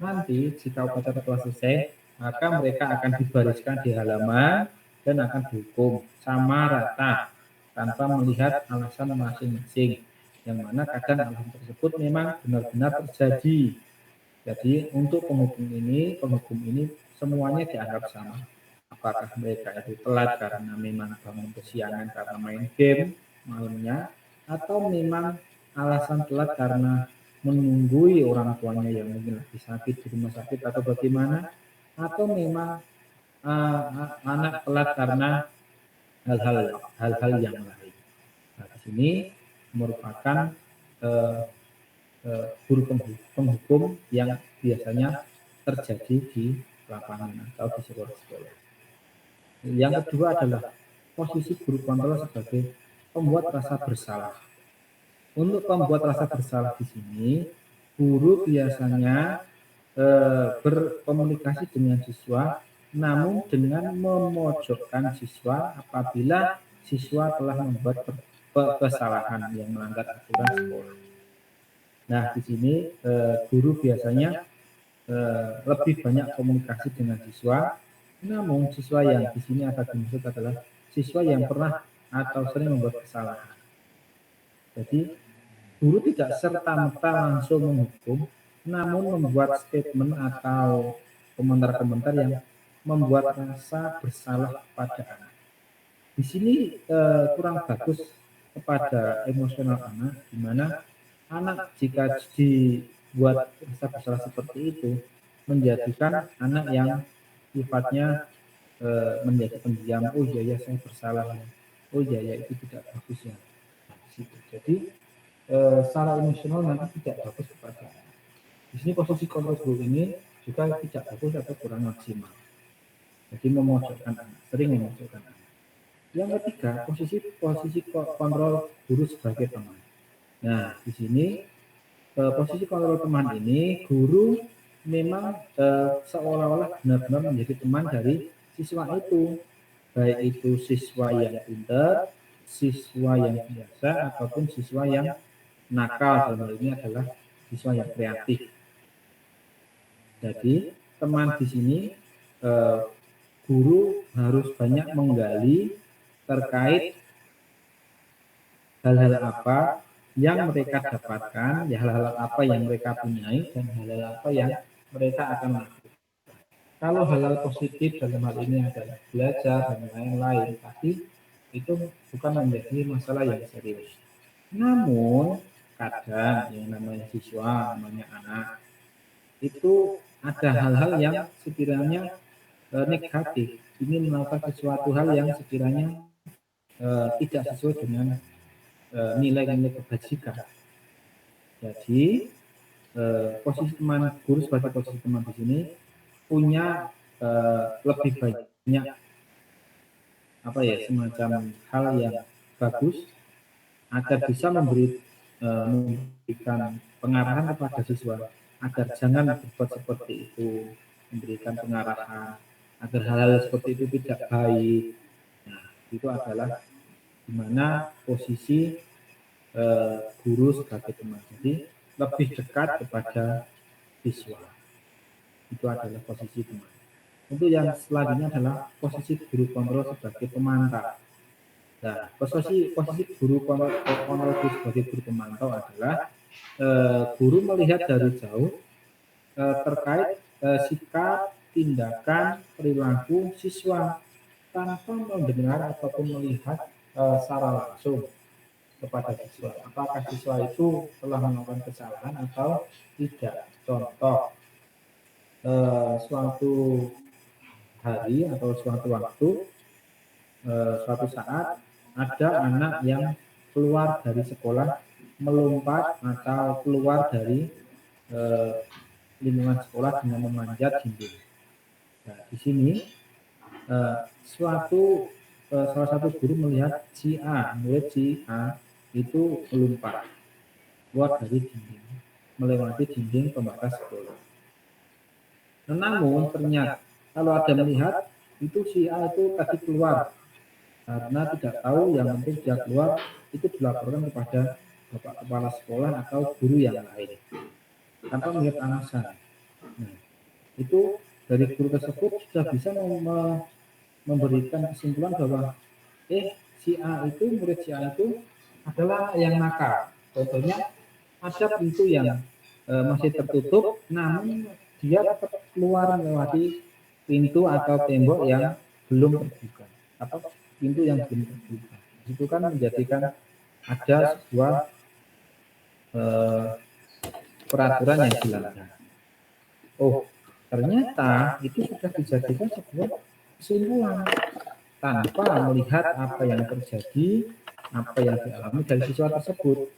Nanti jika upacara telah selesai, maka mereka akan dibariskan di halaman dan akan dihukum sama rata tanpa melihat alasan masing-masing. Yang mana kadang alasan tersebut memang benar-benar terjadi. Jadi untuk penghukum ini semuanya dianggap sama. Apakah mereka itu telat karena memang bangun kesiangan karena main game malamnya, atau memang alasan telat karena menunggui orang tuanya yang mungkin lagi sakit di rumah sakit atau bagaimana, atau memang anak telat karena hal-hal yang lain. Nah, di sini merupakan guru penghukum yang biasanya terjadi di lapangan atau di sekolah-sekolah. Yang kedua adalah posisi guru kontrol sebagai pembuat rasa bersalah. Untuk pembuat rasa bersalah di sini, guru biasanya berkomunikasi dengan siswa, namun dengan memojokkan siswa apabila siswa telah membuat kesalahan yang melanggar aturan sekolah. Nah, di sini guru biasanya lebih banyak komunikasi dengan siswa, namun siswa yang di sini akan dimaksud adalah siswa yang pernah atau sering membuat kesalahan. Jadi, guru tidak serta-merta langsung menghukum, namun membuat statement atau komentar-komentar yang membuat rasa bersalah pada anak. Di sini kurang bagus kepada emosional anak, di mana anak jika dibuat rasa bersalah seperti itu menjadikan anak yang sifatnya menjadi pendiam. Oh iya ya, saya bersalah ya. Oh iya ya, itu tidak bagus ya. Nah, di situ. Jadi secara emosional nanti tidak bagus kepada anak. Di sini posisi kontrol guru ini juga tidak bagus atau kurang maksimal. Jadi memojokkan anak, sering memojokkan anak. Yang ketiga, posisi kontrol guru sebagai teman. Nah, di sini posisi kontrol teman ini, guru memang seolah-olah benar-benar menjadi teman dari siswa itu, baik itu siswa yang pintar, siswa yang biasa, ataupun siswa yang nakal. Dalam hal ini adalah siswa yang kreatif. Jadi teman di sini guru harus banyak menggali terkait hal-hal apa yang mereka dapatkan, ya hal-hal apa yang mereka punyai, dan hal-hal apa yang mereka akan lakukan. Kalau hal-hal positif dalam hal ini adalah belajar dan lain-lain, tapi itu bukan menjadi masalah yang serius. Namun kadang yang namanya siswa, namanya anak, itu ada hal-hal yang sekiranya negatif, ingin melakukan sesuatu hal yang sekiranya tidak sesuai dengan nilai-nilai kebajikan. Jadi posisi teman guru sebagai posisi teman di sini punya lebih banyak apa ya, semacam hal yang bagus agar bisa memberikan pengarahan kepada siswa agar jangan berbuat seperti itu, memberikan pengarahan agar hal-hal seperti itu tidak baik. Nah, itu adalah dimana posisi guru sebagai teman. Jadi lebih dekat kepada siswa. Itu adalah posisi teman. Untuk yang selanjutnya adalah posisi guru kontrol sebagai pemantau. Nah, posisi guru kontrol sebagai guru pemantau adalah guru melihat dari jauh terkait sikap, tindakan, perilaku siswa tanpa mendengar ataupun melihat secara langsung kepada siswa. Apakah siswa itu telah melakukan kesalahan atau tidak? Contoh, suatu hari atau suatu waktu, suatu saat ada anak yang keluar dari sekolah, melompat atau keluar dari lingkungan sekolah dengan memanjat dinding. Nah, di sini salah satu guru melihat murid si A itu melompat keluar dari dinding, melewati dinding pembatas sekolah. Namun ternyata kalau ada melihat itu si A itu tadi keluar karena tidak tahu, yang penting dia keluar, itu dilaporkan kepada bapak kepala sekolah atau guru yang lain tanpa melihat alasan. Nah, itu dari guru tersebut sudah bisa memberikan kesimpulan bahwa murid si A itu adalah yang nakal. Contohnya ada pintu yang masih tertutup, namun dia tetap keluar melewati pintu atau tembok yang belum terbuka atau pintu yang belum terbuka. Itu kan menjadikan ada sebuah peraturan yang dilanggar. Oh, ternyata itu sudah dijadikan sebuah kesimpulan tanpa melihat apa yang terjadi, apa yang dialami dari siswa tersebut.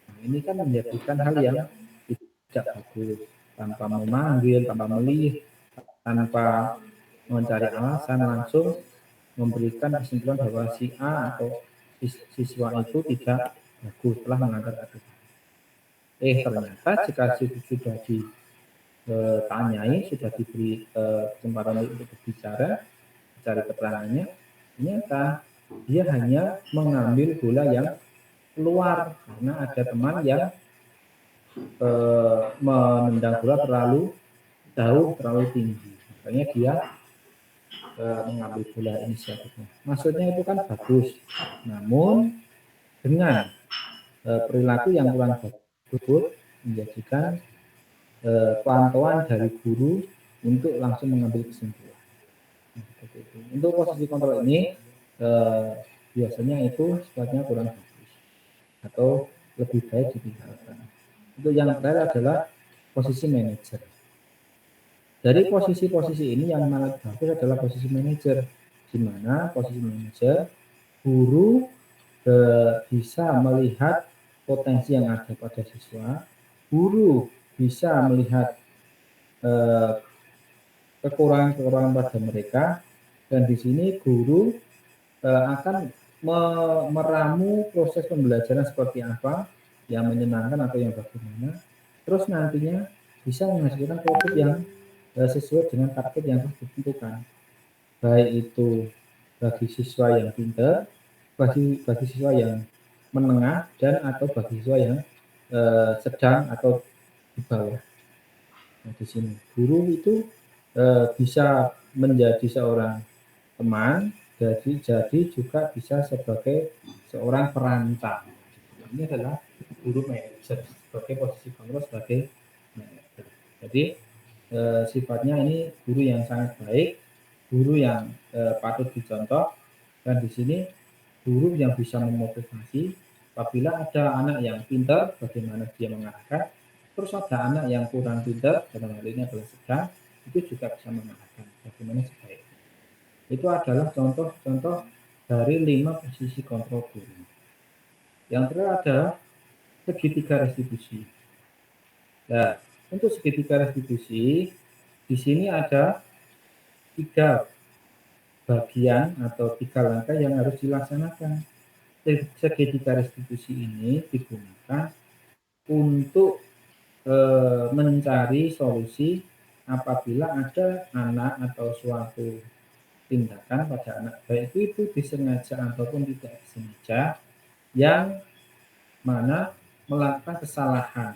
Nah, ini kan menjadikan hal yang tidak bagus, tanpa memanggil, tanpa melihat, tanpa mencari alasan, langsung memberikan kesimpulan bahwa si A atau siswa itu tidak bagus, telah melanggar aturan. Ternyata jika sudah ditanyai, sudah diberi kesempatan untuk berbicara, cari keterangannya, ternyata dia hanya mengambil bola yang keluar karena ada teman yang menendang bola terlalu jauh, terlalu tinggi, makanya dia mengambil bola inisiatifnya. Maksudnya itu kan bagus, namun dengan perilaku yang kurang bagus menjadikan pantauan dari guru untuk langsung mengambil kesimpulan. Untuk posisi kontrol ini biasanya itu sifatnya kurang bagus atau lebih baik ditinggalkan. Untuk yang terakhir adalah posisi manajer. Dari posisi-posisi ini yang sangat bagus adalah posisi manajer, di mana posisi manajer guru bisa melihat potensi yang ada pada siswa, guru bisa melihat kekurangan-kekurangan pada mereka, dan di sini guru akan meramu proses pembelajaran seperti apa, yang menyenangkan atau yang bagaimana, terus nantinya bisa menghasilkan produk yang sesuai dengan target yang telah ditentukan, baik itu bagi siswa yang pintar, bagi siswa yang menengah, dan atau bagi siswa yang sedang atau di bawah. Nah, di sini guru itu bisa menjadi seorang teman, jadi juga bisa sebagai seorang perantau. Ini adalah guru manajer sebagai posisi kontrol sebagai manajer. Jadi sifatnya ini guru yang sangat baik, guru yang patut dicontoh, dan di sini guru yang bisa memotivasi. Apabila ada anak yang pintar, bagaimana dia mengarahkan, terus ada anak yang kurang pintar, dalam hal ini adalah sedang, itu juga bisa mengarahkan bagaimana sebaiknya. Itu adalah contoh-contoh dari 5 posisi kontrol guru. Yang terakhir adalah segitiga restitusi. Nah, untuk segitiga restitusi, di sini ada 3 bagian atau 3 langkah yang harus dilaksanakan. Segitiga restitusi ini digunakan untuk mencari solusi apabila ada anak atau suatu tindakan pada anak, baik itu disengaja ataupun tidak disengaja, yang mana melakukan kesalahan,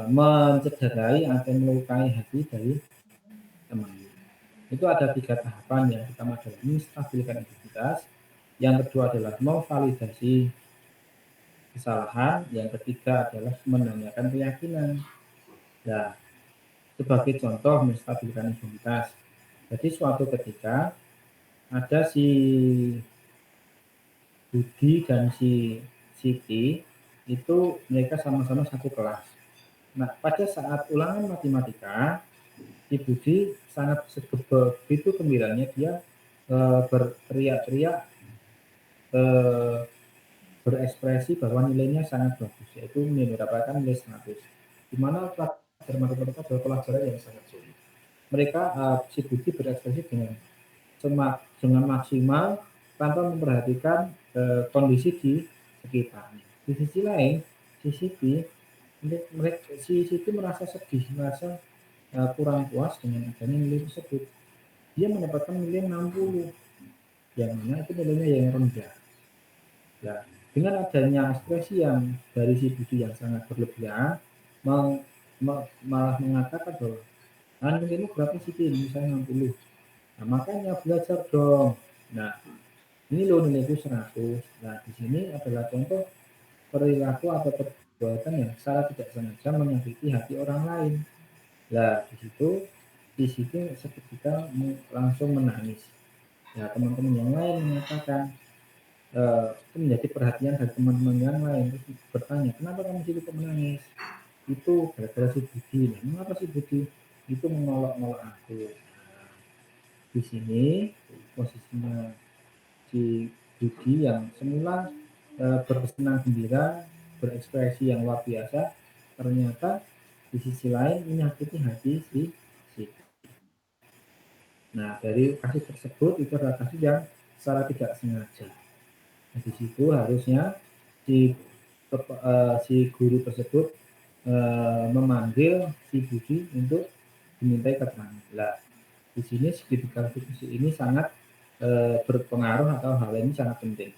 mencederai atau melukai hati dari temannya. Itu ada 3 tahapan. Yang pertama adalah menstabilkan identitas, yang kedua adalah memvalidasi kesalahan, yang ketiga adalah menanyakan keyakinan. Nah, sebagai contoh menstabilkan identitas, jadi suatu ketika ada si Budi dan si Siti, itu mereka sama-sama satu kelas. Nah, pada saat ulangan matematika, si Budi sangat begitu gembiranya dia berteriak-teriak berekspresi bahwa nilainya sangat bagus, yaitu mendapatkan nilai 100. Di mana pelajaran matematika adalah pelajaran yang sangat sulit. Mereka si Budi berekspresi dengan maksimal tanpa memperhatikan kondisi di sekitarnya. Di sisi lain, si Siti merasa sedih, merasa kurang puas dengan adanya nilai tersebut. Dia mendapatkan nilai 60, yang mana itu nilainya yang rendah. Nah, dengan adanya ekspresi yang dari si Budi yang sangat berlebihan, malah mengatakan bahwa nilaimu berapa sih, misalnya 60. Nah, makanya belajar dong. Nah, ini loh nilaiku 100. Nah, di sini adalah contoh perilaku atau perbuatan yang secara tidak sengaja menyakiti hati orang lain. Nah, di situ seketika langsung menangis. Ya, teman-teman yang lain mengatakan, itu menjadi perhatian dari teman-teman yang lain. Terus bertanya, kenapa kamu situ menangis? Itu gara-gara si Budi. Nah, mengapa si Budi itu menolak-nolak aku? Nah, di sini posisinya si Budi yang semula bersenang gembira, berekspresi yang luar biasa, ternyata di sisi lain menyakiti hati si. Nah, dari kasus tersebut itu adalah kasus yang secara tidak sengaja. Nah, di situ harusnya si guru tersebut memanggil si Budi untuk dimintai keterangan. Nah, di sini segitiga fungsi ini sangat berpengaruh atau hal ini sangat penting.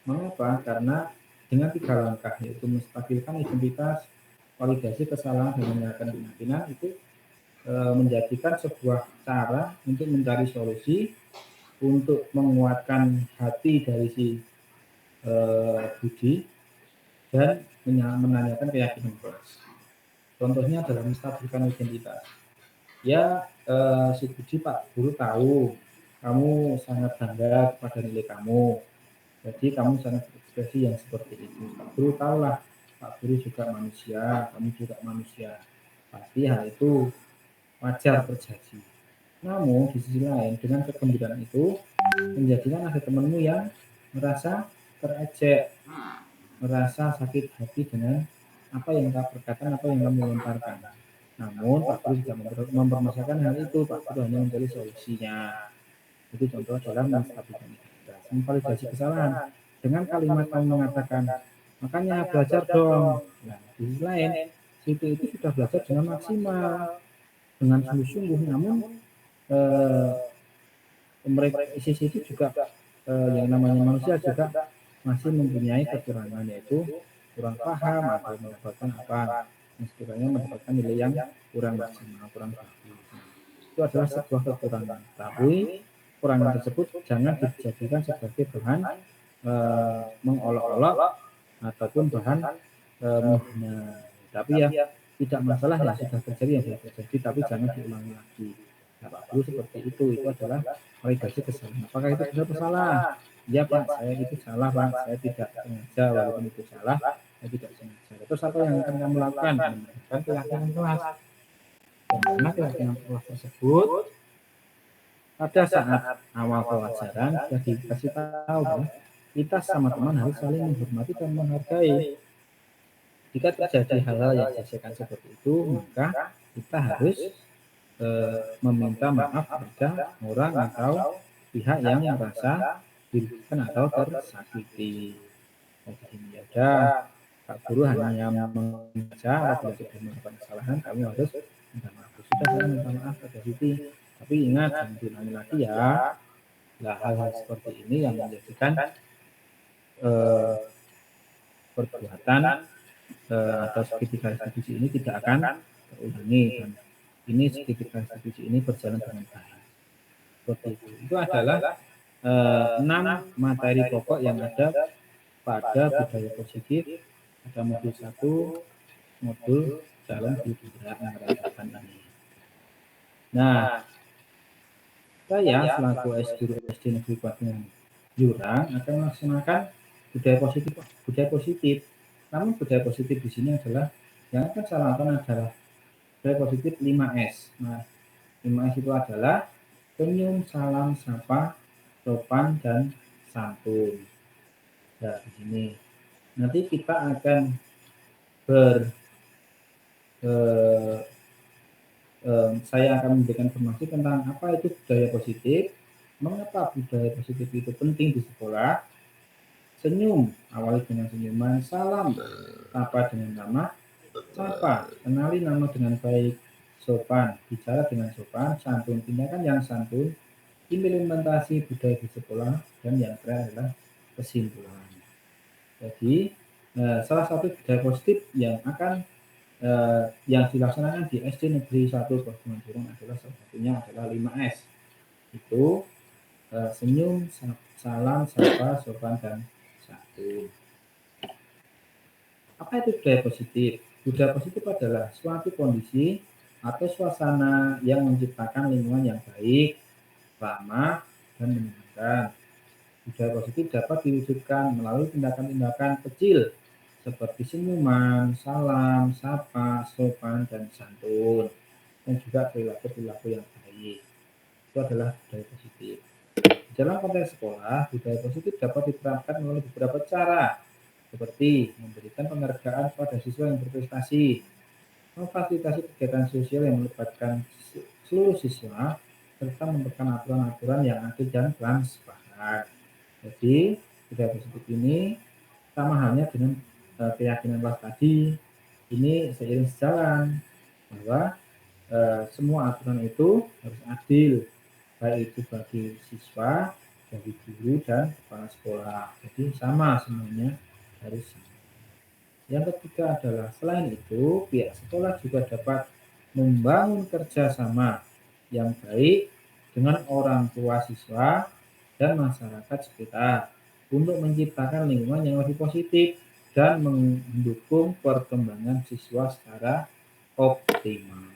Mengapa? Karena dengan 3 langkah, yaitu menstabilkan identitas, validasi kesalahan, dan menyatakan keyakinan, itu menjadikan sebuah cara untuk mencari solusi untuk menguatkan hati dari si Budi dan menanyakan keyakinan kelas. Contohnya adalah menstabilkan identitas. Ya, si Budi, Pak Guru tahu kamu sangat bangga pada nilai kamu, jadi kamu sangat berekspresi yang seperti itu. Pak Guru tahulah, Pak Guru juga manusia, kamu juga manusia, pasti hal itu wajar terjadi. Namun di sisi lain, dengan kegembiraan itu menjadikan ada temanmu yang merasa terejek, merasa sakit hati dengan apa yang kamu perkatakan, apa yang kamu lontarkan. Namun Pak Guru tidak mempermasalahkan hal itu, Pak Guru hanya mencari solusinya. Itu contoh adalah menstabilkan identitas, memvalidasi kesalahan. Dengan kalimat kamu mengatakan, makanya belajar dong. Nah, di sisi lain, situ itu sudah belajar dengan maksimal, dengan sungguh-sungguh. Namun mereka sisi itu juga yang namanya manusia juga masih mempunyai kekurangan, yaitu kurang paham atau mendapatkan apa, sekiranya mendapatkan nilai yang kurang maksimal, kurang bagus. Itu adalah sebuah kekurangan. Tapi kekurangan tersebut jangan dijadikan sebagai bahan mengolok-olok ataupun bahan menghina. Tapi ya tidak masalah, yang sudah terjadi yang sudah terjadi, tapi jangan diulangi lagi. Nah, Pak Guru seperti itu adalah validasi kesalahan. Apakah itu benar atau salah? Ya Pak, saya itu salah Pak, saya tidak sengaja, walaupun itu salah, saya tidak sengaja. Terus apa yang akan kamu lakukan? Menunjukkan keyakinan kelas. Karena keyakinan kelas tersebut pada saat awal pelajaran sudah dikasih tahu bahwa kita sama teman harus saling menghormati dan menghargai. Jika terjadi hal-hal yang disesuaikan seperti itu, maka kita harus meminta maaf kepada orang atau pihak yang merasa dirugikan atau tersakiti. Jadi ya, Pak Guru hanya membaca, apabila sudah melakukan kesalahan, kamu harus minta maaf. Sudah, saya minta maaf pada Siti, tapi ingat jangan diulangi lagi ya. Nah, hal-hal seperti ini yang menjadikan perbuatan atau segitiga restitusi ini tidak akan terulangi, dan ini segitiga restitusi ini berjalan dengan baik. Seperti itu adalah 6 materi pokok yang ada pada budaya positif. Ada modul 1, modul dalam budaya yang merasakan ini. Nah, saya selaku guru SD Negeri Patungan Jurang akan melaksanakan budaya positif. Namun budaya positif di sini adalah yang akan saya lakukan adalah budaya positif 5S. Nah, 5S itu adalah senyum, salam, sapa, sopan, dan santun. Nah, di sini nanti kita akan saya akan memberikan informasi tentang apa itu budaya positif, mengapa budaya positif itu penting di sekolah, senyum, awali dengan senyuman, salam, sapa dengan ramah, sapa, kenali nama dengan baik, sopan, bicara dengan sopan, santun, tindakan yang santun, implementasi budaya di sekolah, dan yang terakhir adalah kesimpulan. Jadi, salah satu budaya positif yang akan yang dilaksanakan di SD Negeri 1 Bojong adalah salah satunya adalah 5S. Itu senyum, salam, sapa, sopan, dan santun. Apa itu budaya positif? Budaya positif adalah suatu kondisi atau suasana yang menciptakan lingkungan yang baik, ramah, dan menyenangkan. Budaya positif dapat diwujudkan melalui tindakan-tindakan kecil seperti senyuman, salam, sapa, sopan, dan santun, dan juga perilaku-perilaku yang baik. Itu adalah budaya positif. Dalam konteks sekolah, budaya positif dapat diterapkan melalui beberapa cara, seperti memberikan penghargaan pada siswa yang berprestasi, memfasilitasi kegiatan sosial yang melibatkan seluruh siswa, serta menerapkan aturan-aturan yang adil dan transparan. Jadi, budaya positif ini sama halnya dengan keyakinan kelas tadi, ini seiring sejalan bahwa semua aturan itu harus adil, baik itu bagi siswa, bagi guru, dan kepala sekolah. Jadi sama semuanya harus sama. Yang ketiga adalah selain itu, pihak sekolah juga dapat membangun kerjasama yang baik dengan orang tua siswa dan masyarakat sekitar untuk menciptakan lingkungan yang lebih positif dan mendukung perkembangan siswa secara optimal.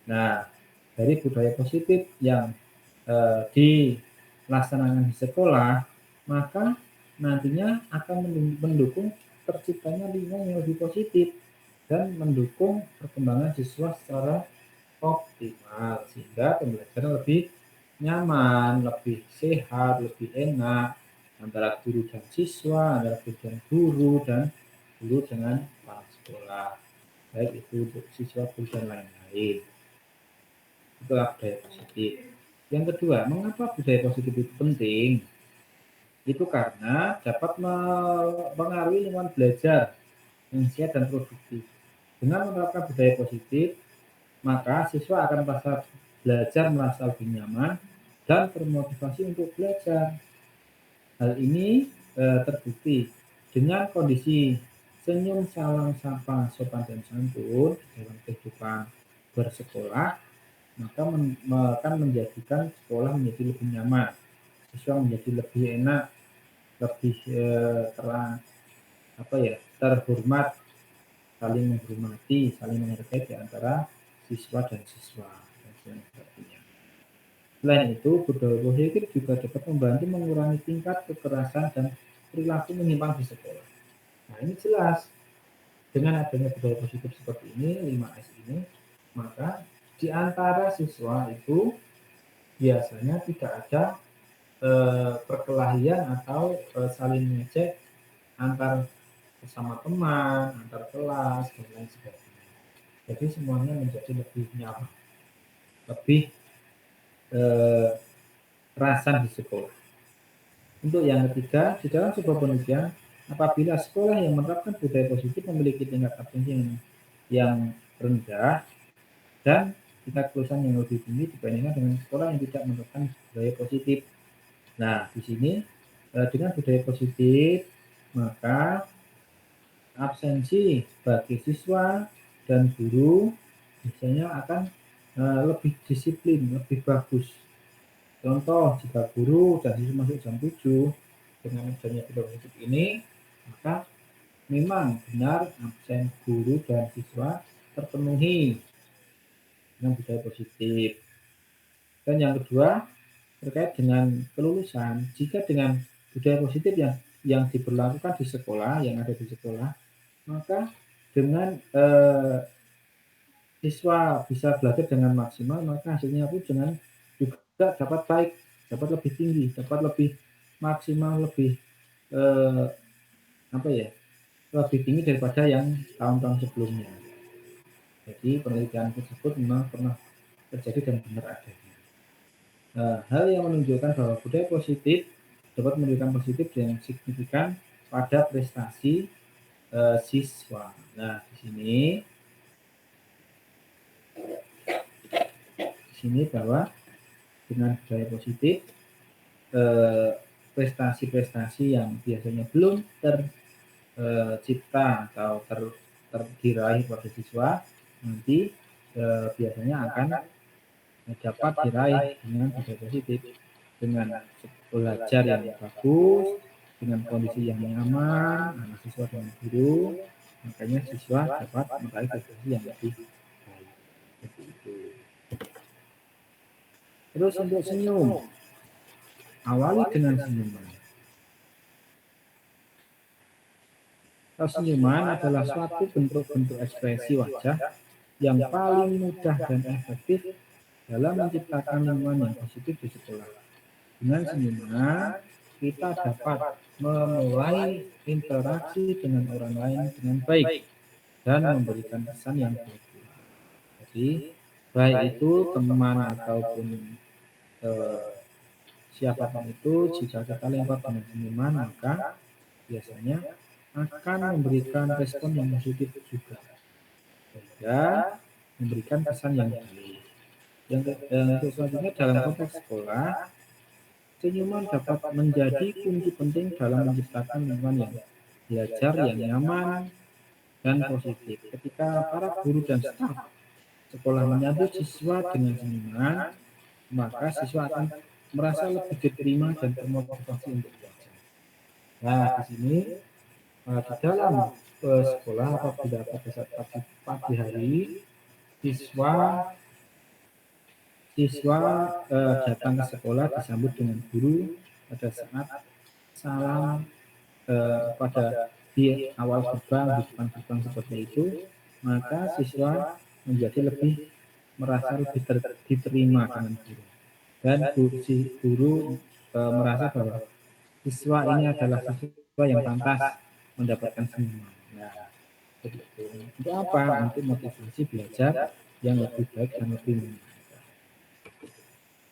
Nah, dari budaya positif yang dilaksanakan di sekolah, maka nantinya akan mendukung terciptanya lingkungan yang lebih positif dan mendukung perkembangan siswa secara optimal sehingga pembelajaran lebih nyaman, lebih sehat, lebih enak antara guru dan siswa, antara guru dan guru, dan guru dengan kepala sekolah, baik itu untuk siswa, guru, dan lain-lain. Itulah budaya positif. Yang kedua, mengapa budaya positif itu penting? Itu karena dapat mempengaruhi lingkungan belajar yang sehat dan produktif. Dengan menerapkan budaya positif, maka siswa akan merasa belajar merasa lebih nyaman dan termotivasi untuk belajar. Hal ini terbukti dengan kondisi senyum, salam, sapa, sopan, dan santun dalam kehidupan bersekolah, maka akan menjadikan sekolah menjadi lebih nyaman, siswa menjadi lebih enak, lebih terhormat, saling menghormati, saling menghargai di antara siswa dan siswa, dan sebagainya. Selain itu, budaya positif juga dapat membantu mengurangi tingkat kekerasan dan perilaku menyimpang di sekolah. Nah, ini jelas dengan adanya budaya positif seperti ini, 5S ini, maka di antara siswa itu biasanya tidak ada perkelahian atau saling mengejek antar bersama teman, antar kelas, dan lain sebagainya. Jadi semuanya menjadi lebih nyaman, lebih kerasan di sekolah. Untuk yang ketiga, di dalam sebuah penelitian, apabila sekolah yang menerapkan budaya positif memiliki tingkat atensi yang rendah dan tingkat kelulusan yang lebih tinggi dibandingkan dengan sekolah yang tidak menerapkan budaya positif. Nah, di sini dengan budaya positif, maka absensi bagi siswa dan guru biasanya akan lebih disiplin, lebih bagus. Contoh, jika guru dan siswa masuk jam 7 dengan adanya budaya positif ini, maka memang benar absen guru dan siswa terpenuhi dengan budaya positif. Dan yang kedua, terkait dengan kelulusan, jika dengan budaya positif yang diberlakukan di sekolah, yang ada di sekolah, maka dengan siswa bisa belajar dengan maksimal, maka hasilnya pun juga dapat baik, dapat lebih tinggi, dapat lebih maksimal, lebih eh, apa ya, lebih tinggi daripada yang tahun-tahun sebelumnya. Jadi penelitian tersebut memang pernah terjadi dan benar adanya. Nah, hal yang menunjukkan bahwa budaya positif dapat memberikan positif yang signifikan pada prestasi siswa. Nah, di sini bahwa dengan budaya positif prestasi-prestasi yang biasanya belum tercipta atau diraih pada siswa nanti biasanya akan dapat diraih dengan budaya positif, dengan belajar yang bagus, dengan kondisi yang nyaman, anak siswa dan guru, makanya siswa dapat meraih prestasi yang lebih baik. Seperti itu. Terus untuk senyum, awali dengan senyuman. Senyuman adalah suatu bentuk-bentuk ekspresi wajah yang paling mudah dan efektif dalam menciptakan lingkungan yang positif di sekolah. Dengan senyuman, kita dapat memulai interaksi dengan orang lain dengan baik dan memberikan kesan yang baik. Jadi, baik itu teman ataupun siapapun itu, jika kita lempar dengan senyuman, maka biasanya akan memberikan respon yang positif juga, sehingga memberikan kesan yang baik. Untuk selanjutnya dalam konteks sekolah, senyuman dapat menjadi kunci penting dalam menciptakan lingkungan yang belajar yang nyaman dan positif. Ketika para guru dan staf sekolah menyambut siswa dengan senyuman, maka siswa akan merasa lebih diterima dan termotivasi untuk belajar. Nah, di sini di dalam sekolah apabila pada saat pagi hari siswa datang ke sekolah disambut dengan guru pada saat salam pada di awal gerbang, di depan gerbang seperti itu, maka siswa menjadi lebih merasa lebih diterima dengan guru, dan si guru merasa bahwa siswa ini adalah siswa yang pantas mendapatkan senyuman. Nah, begitu. Untuk apa? Untuk motivasi belajar yang lebih baik dan lebih menyenangkan.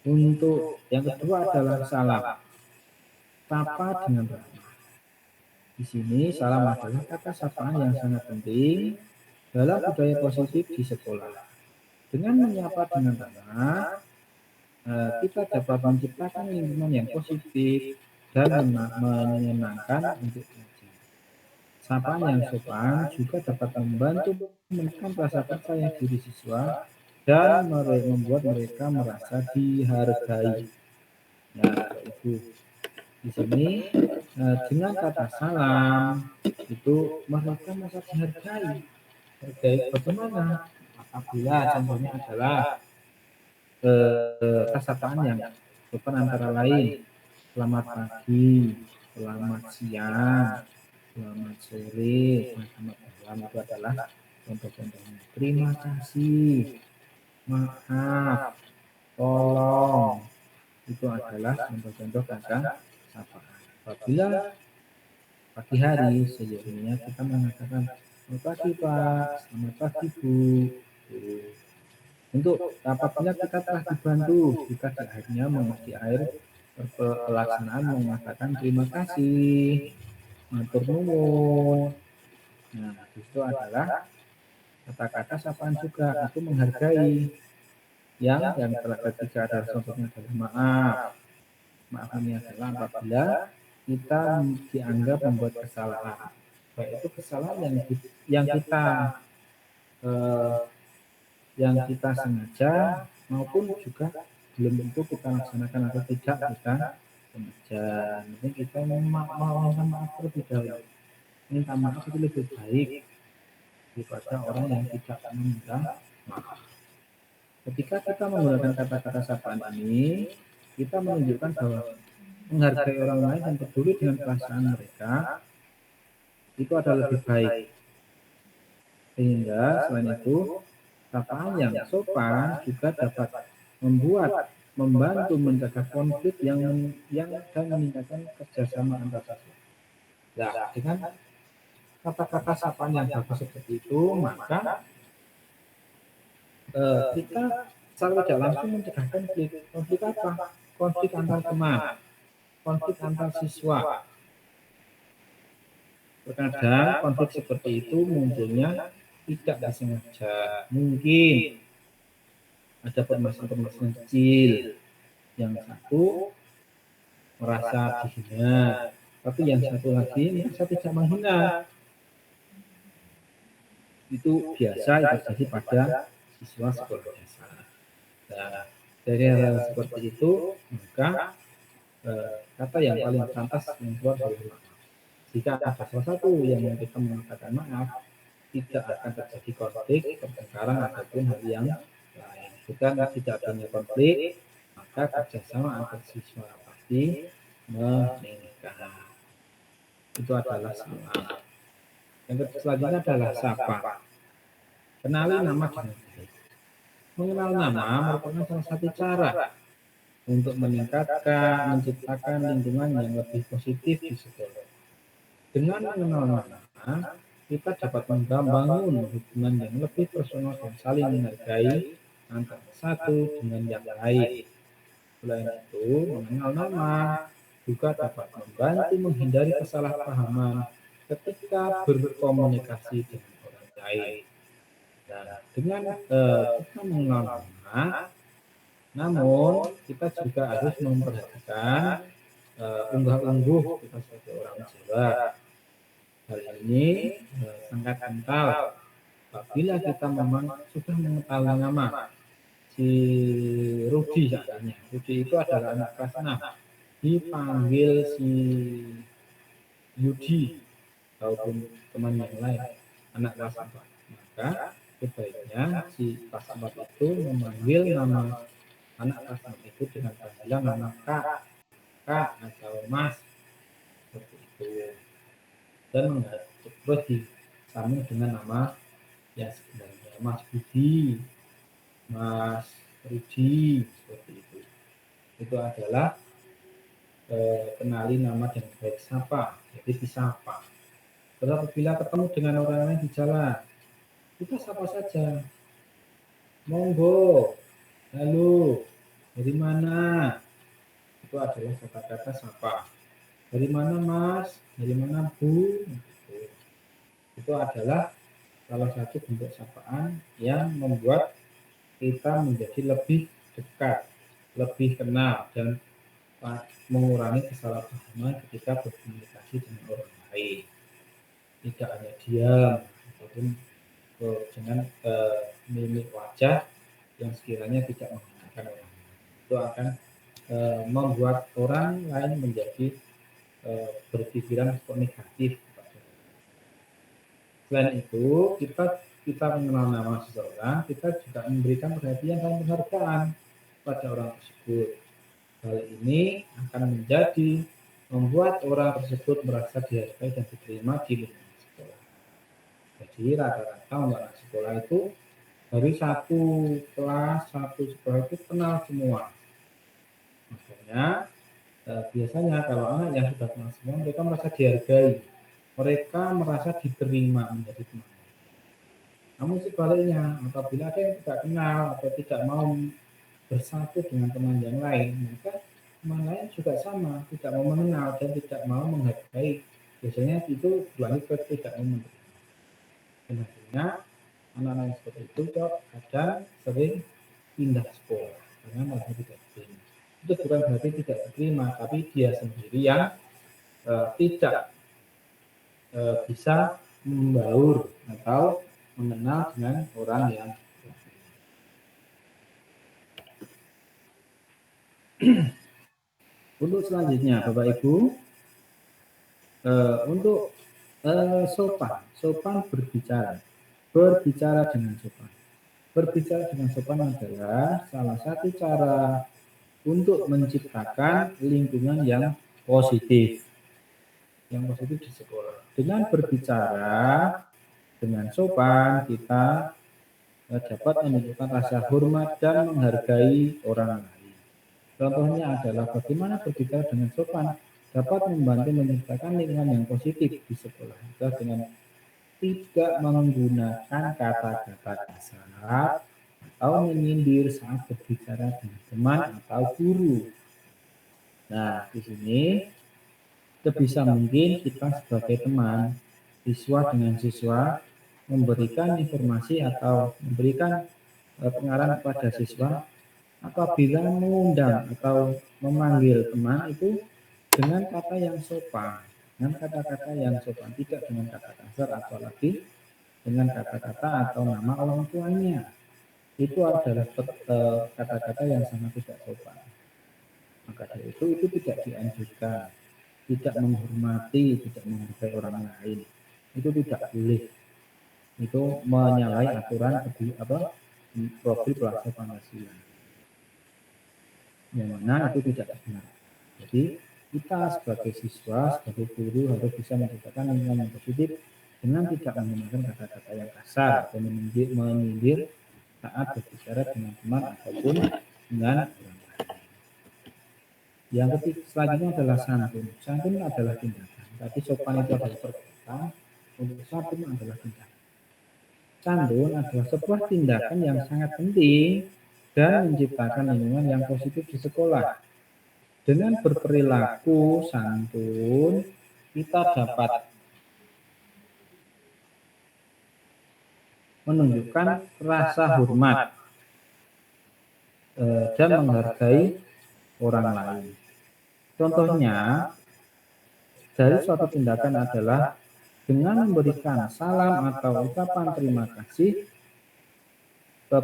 Untuk yang kedua adalah salam. Sapa dengan ramah. Di sini salam adalah kata sapaan yang sangat penting dalam budaya positif di sekolah. Dengan menyapa dengan ramah, kita dapat menciptakan lingkungan yang positif dan menyenangkan untuk belajar. Sapaan yang sopan juga dapat membantu menekan rasa percaya diri siswa dan membuat mereka merasa dihargai. Nah, itu di sini dengan kata salam itu mereka merasa dihargai. Bagaimana? Apabila contohnya adalah kesapaan yang sopan antara lain, selamat pagi, selamat siang, selamat sore, selamat malam, itu adalah contoh-contohnya. Terima kasih, maaf, tolong, itu adalah contoh-contoh kata sapaan. Apabila pagi hari sejujurnya kita mengatakan selamat pagi Pak, selamat pagi Bu. Untuk apabila kita telah dibantu, kita akhirnya di akhir pelaksanaan mengatakan terima kasih, matur nuwun. Nah, itu adalah kata-kata sapaan juga, itu menghargai. Yang telah ketiga adalah contohnya adalah maaf. Maaf ini adalah apabila kita dianggap membuat kesalahan, baik itu kesalahan yang kita sengaja maupun juga belum tentu kita laksanakan atau tidak kita sengaja. Mungkin kita mau maaf terlebih dahulu. Minta maaf itu lebih baik daripada orang yang tidak meminta maaf. Ketika kita menggunakan kata-kata sapaan ini, kita menunjukkan bahwa menghargai orang lain dan peduli dengan perasaan mereka itu adalah lebih baik. Sehingga selain itu Sapaan yang sopan juga dapat membantu mencegah konflik yang dan meningkatkan kerjasama antar siswa. Nah, dengan kata-kata sapaan yang bagus seperti itu, maka kita secara tidak langsung mencegah konflik. Konflik apa? Konflik antar teman, konflik antar siswa. Terkadang konflik seperti itu munculnya tidak disengaja. Mungkin ada permasalahan-permasalahan kecil. Yang satu merasa dihina, tapi yang satu lagi merasa tidak menghina. Itu biasa terjadi pada siswa sekolah dasar. Nah, dari hal seperti itu, maka kata yang paling pantas yang keluar adalah maaf. Jika ada salah satu yang kita mengatakan maaf, tidak akan terjadi konflik, pertengkaran ataupun hal yang lain. Bukan tidak adanya konflik, maka kerjasama antar siswa pasti meningkat. Itu adalah maaf. Yang selanjutnya adalah sapa. Kenali nama dengan baik. Mengenal nama merupakan salah satu cara untuk menciptakan lingkungan yang lebih positif di sekolah. Dengan mengenal nama, kita dapat membangun hubungan yang lebih personal dan saling menghargai antara satu dengan yang lain. Selain itu, mengenal nama juga dapat membantu menghindari kesalahpahaman ketika berkomunikasi dengan orang lain. Dan dengan kita mengenal nama, namun kita juga harus memperhatikan unggah-ungguh kita sebagai orang Jawa. Hal ini sangat kental apabila kita memang sudah mengetahui nama si Rudi katanya. Rudi itu adalah anak kelas 6. Dipanggil si Yudi ataupun teman yang lain anak kelas 4. Maka sebaiknya si kelas 4 itu memanggil nama anak kelas 6 itu dengan panggilan nama Kak atau Mas seperti itu. Dan terus disambung dengan nama yang sebenarnya Mas Budi, Mas Rudi seperti itu. Itu adalah kenali nama dengan baik, sapa, jadi disapa. Terus apabila ketemu dengan orang lain di jalan, kita sapa saja. Monggo, halo, dari mana? Itu adalah kata-kata sapa. Dari mana Mas? Dari mana Bu? Itu adalah salah satu bentuk sapaan yang membuat kita menjadi lebih dekat, lebih kenal, dan mengurangi kesalahpahaman ketika berkomunikasi dengan orang lain. Tidak hanya diam, ataupun dengan mimik wajah yang sekiranya tidak menggunakan orang lain. Itu akan membuat orang lain menjadi berpikiran negatif. Selain itu, kita mengenal nama seseorang, kita juga memberikan perhatian dan penghargaan pada orang tersebut. Hal ini akan membuat orang tersebut merasa dihargai dan diterima di lingkungan sekolah. Jadi rata-rata anak sekolah itu dari satu kelas, satu sekolah itu kenal semua. Makanya biasanya kalau anak yang sudah kenal semua, mereka merasa dihargai, mereka merasa diterima menjadi teman. Namun sebaliknya, apabila ada yang tidak kenal atau tidak mau bersatu dengan teman yang lain, maka teman lain juga sama, tidak mau mengenal dan tidak mau menghargai. Biasanya itu berlanjut ke tidak mau menerima. Dan akhirnya anak-anak yang seperti itu kadang sering pindah sekolah karena mereka tidak diterima. Itu bukan berarti tidak diterima, tapi dia sendiri yang tidak bisa membaur atau mengenal dengan orang yang untuk selanjutnya Bapak Ibu, untuk sopan berbicara dengan sopan. Berbicara dengan sopan adalah salah satu cara untuk menciptakan lingkungan yang positif di sekolah. Dengan berbicara dengan sopan, kita dapat menunjukkan rasa hormat dan menghargai orang lain. Contohnya adalah bagaimana berbicara dengan sopan dapat membantu menciptakan lingkungan yang positif di sekolah juga dengan tidak menggunakan kata-kata kasar atau menyindir saat berbicara dengan teman atau guru. Nah, di sini sebisa mungkin kita sebagai teman, siswa dengan siswa, memberikan informasi atau memberikan pengarahan kepada siswa apabila mengundang atau memanggil teman itu dengan kata yang sopan, dengan kata-kata yang sopan, tidak dengan kata kasar atau lagi dengan kata-kata atau nama orang tuanya. Itu adalah kata-kata yang sangat tidak sopan. Maka dari itu tidak dianjurkan, tidak menghormati, tidak menghargai orang lain. Itu tidak boleh. Itu menyalahi aturan profil Kelas Pancasila. Yang mana itu tidak benar. Jadi kita sebagai siswa, sebagai guru harus bisa menciptakan lingkungan yang positif dengan tidak menggunakan kata-kata yang kasar atau menyindir saat berbicara dengan teman ataupun dengan orang lain. Yang ketiga selanjutnya adalah santun. Santun adalah tindakan. Tadi sopan itu adalah perbuatan, untuk santun adalah tindakan. Santun adalah sebuah tindakan yang sangat penting dan menciptakan lingkungan yang positif di sekolah. Dengan berperilaku santun, kita dapat menunjukkan rasa hormat dan menghargai orang lain. Contohnya, dari suatu tindakan adalah dengan memberikan salam atau ucapan terima kasih ke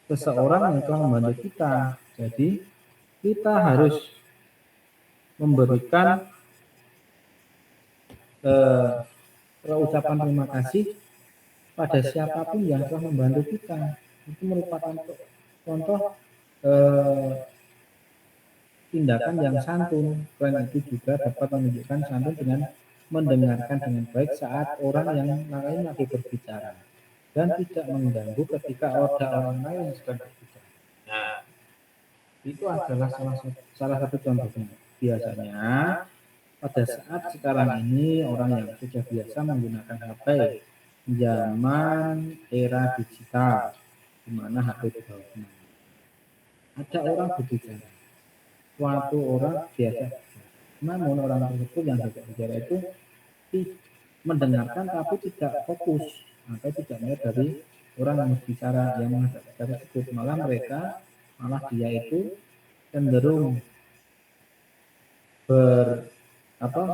seseorang yang telah membantu kita. Jadi, kita harus memberikan ucapan terima kasih pada siapapun yang telah membantu kita. Itu merupakan contoh tindakan yang santun. Selain itu juga dapat menunjukkan santun dengan mendengarkan dengan baik saat orang yang lain lagi berbicara dan tidak mengganggu ketika ada orang lain yang sedang berbicara. Nah, itu adalah salah satu contohnya. Biasanya pada saat sekarang ini orang yang sudah biasa menggunakan HP zaman era digital, di mana HP di bawah kemana. Ada orang berbicara, suatu orang biasa, namun orang tersebut yang berbicara itu mendengarkan tapi tidak fokus atau tidak melihat dari orang yang berbicara yang menghadap tersebut, malah dia itu cenderung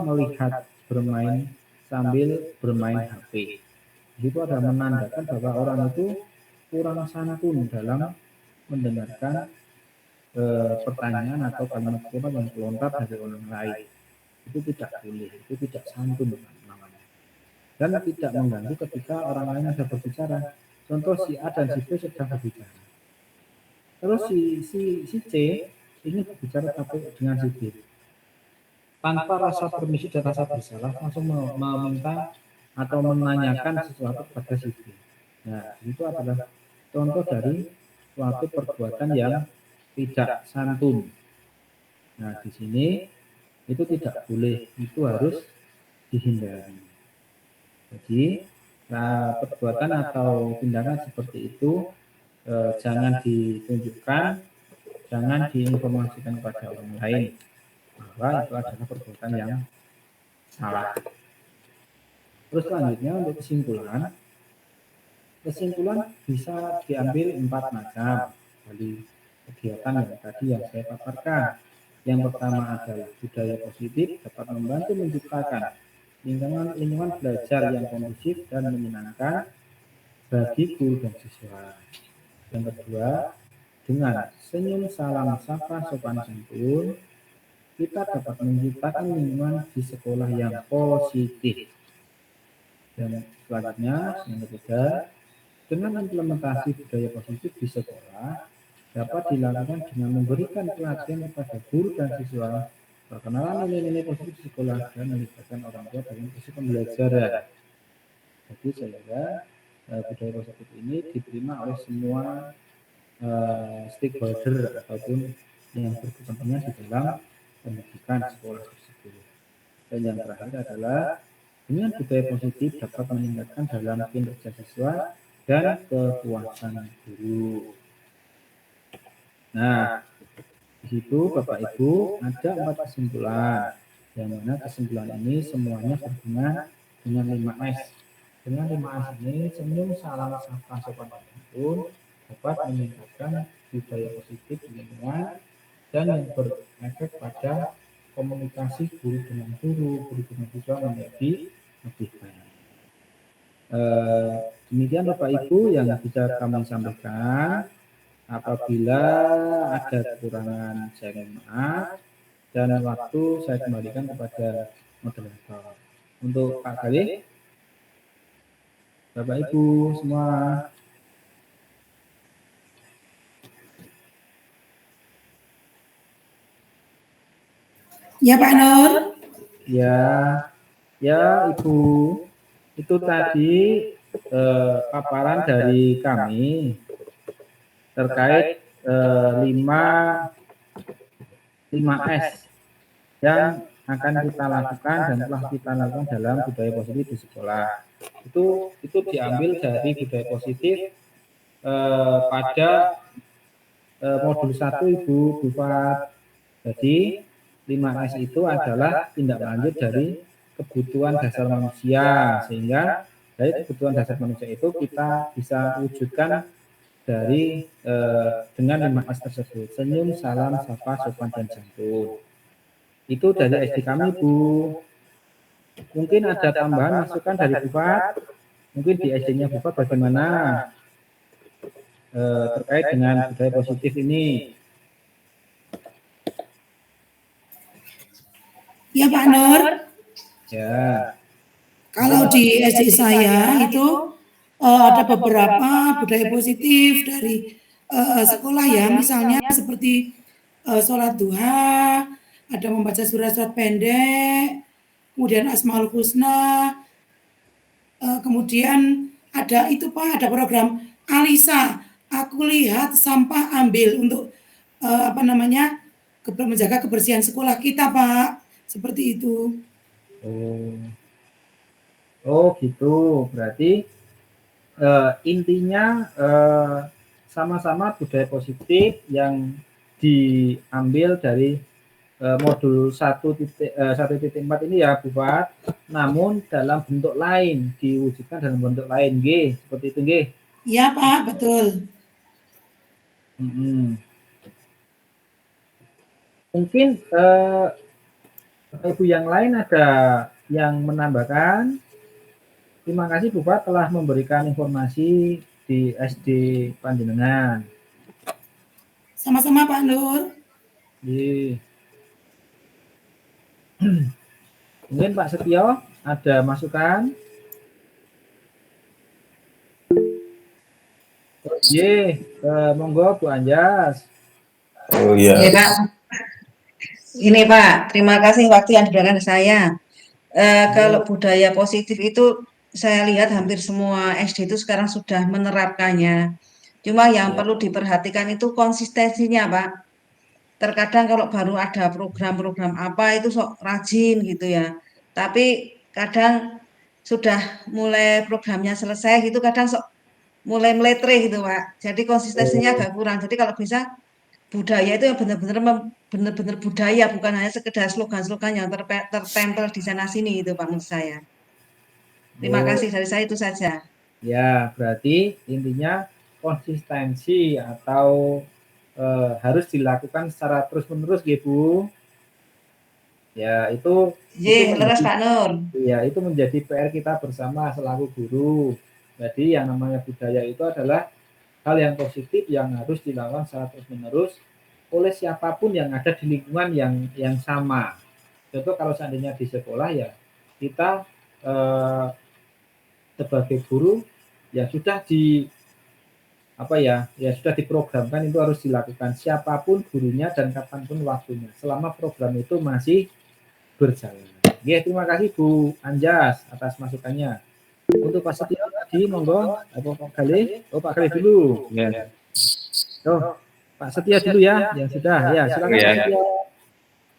melihat bermain sambil bermain HP. Itu adalah menandakan bahwa orang itu kurang santun dalam mendengarkan pertanyaan atau kalimat yang melontar dari orang lain. Itu tidak boleh, itu tidak santun namanya. Dan tidak mengganggu ketika orang lain sedang berbicara. Contoh si A dan si B sedang berbicara. Terus si C ingin berbicara tapi dengan si B. Tanpa rasa permisi dan rasa bersalah langsung meminta atau menanyakan sesuatu pada si B. Nah, itu adalah contoh dari suatu perbuatan yang tidak santun. Nah, di sini itu tidak boleh, itu harus dihindari. Jadi, perbuatan atau tindakan seperti itu jangan ditunjukkan, jangan diinformasikan kepada orang lain bahwa itu adalah perbuatan yang salah. Terus selanjutnya untuk kesimpulan bisa diambil 4 macam dari kegiatan yang tadi yang saya paparkan. Yang pertama adalah budaya positif dapat membantu menciptakan lingkungan belajar yang kondusif dan menyenangkan bagi guru dan siswa. Yang kedua, dengan senyum, salam, sapa, sopan santun, kita dapat menciptakan lingkungan di sekolah yang positif. Dan selanjutnya, yang ketiga, dengan implementasi budaya positif di sekolah dapat dilakukan dengan memberikan pelatihan kepada guru dan siswa, perkenalan nilai-nilai positif di sekolah, dan melibatkan orang tua dalam proses pembelajaran. Jadi sehingga budaya positif ini diterima oleh semua stakeholder ataupun yang berkepentingan di dalam pendidikan sekolah tersebut. Dan yang terakhir adalah dengan budaya positif dapat meningkatkan dalam kinerja siswa dan kepuasan guru. Nah, di situ Bapak Ibu ada 4 kesimpulan, yang mana kesimpulan ini semuanya berhubungan dengan 5S. Dengan 5S ini senyum, salam, sapa, sopan santun dapat meningkatkan budaya positif di lingkungan dan yang berefek pada komunikasi guru dengan guru, guru dengan siswa menjadi lebih baik. Demikian Bapak Ibu yang bisa kami sampaikan. Apabila ada kekurangan saya mohon maaf, dan waktu saya kembalikan kepada moderator. Untuk Pak Galih, Bapak Ibu semua. Ya Pak Nur. Ya Ibu, itu tadi paparan dari kami terkait 5S yang akan kita lakukan dan telah kita lakukan dalam budaya positif di sekolah. Itu diambil dari budaya positif pada modul 1 Ibu Bufat. Jadi 5S itu adalah tindak lanjut dari kebutuhan dasar manusia, sehingga dari kebutuhan dasar manusia itu kita bisa wujudkan dari dengan 5S tersebut: senyum, salam, sapa, sopan, dan santun. Itu dari SD kami, Bu. Mungkin ada tambahan masukan dari Bufat? Mungkin di SD-nya Bufat bagaimana terkait dengan budaya positif ini? Ya Pak Nur. Ya. Kalau di SD saya itu ada beberapa budaya positif dari sekolah ya, misalnya seperti sholat duha, ada membaca surat-surat pendek, kemudian Asmaul Husna, kemudian ada itu Pak, ada program Alisa, aku lihat sampah ambil untuk menjaga kebersihan sekolah kita Pak, seperti itu. Oh gitu, berarti intinya sama-sama budaya positif yang diambil dari modul 1.4 ini ya Bufat, namun dalam bentuk lain, diwujudkan dalam bentuk lain, G, seperti itu G. Iya Pak, betul. Mungkin Ibu yang lain ada yang menambahkan. Terima kasih Bufat telah memberikan informasi di SD Panjenengan. Sama-sama Pak Nur. Mungkin Pak Setio ada masukan? Monggo Bu Anjas. Oh iya. Ya, Pak. Ini Pak, terima kasih waktu yang diberikan saya. Kalau budaya positif itu saya lihat hampir semua SD itu sekarang sudah menerapkannya. Cuma yang perlu diperhatikan itu konsistensinya, Pak. Terkadang kalau baru ada program-program apa itu sok rajin gitu ya. Tapi kadang sudah mulai programnya selesai gitu, kadang sok mulai meletre gitu, Pak. Jadi konsistensinya agak kurang. Jadi kalau bisa budaya itu yang benar-benar budaya, bukan hanya sekedar slogan-slogan yang tertempel di sana sini itu Pak menurut saya. Terima kasih, dari saya itu saja. Ya, berarti intinya konsistensi atau harus dilakukan secara terus-menerus ya Bu. Ya, itu leres Pak Nur. Ya, itu menjadi PR kita bersama selaku guru. Jadi yang namanya budaya itu adalah hal yang positif yang harus dilakukan secara terus-menerus oleh siapapun yang ada di lingkungan yang sama. Contoh kalau seandainya di sekolah ya kita sebagai guru ya sudah sudah diprogramkan itu harus dilakukan siapapun gurunya dan kapanpun waktunya selama program itu masih berjalan. Ya, terima kasih Bu Anjas atas masukannya. Untuk Pak Setio lagi, monggo. Apa Pak Galih? Oh, Pak Galih dulu. Ya. Oh, Pak Setia dulu ya, yang sudah. Ya, silakan Pak Ya, Setia.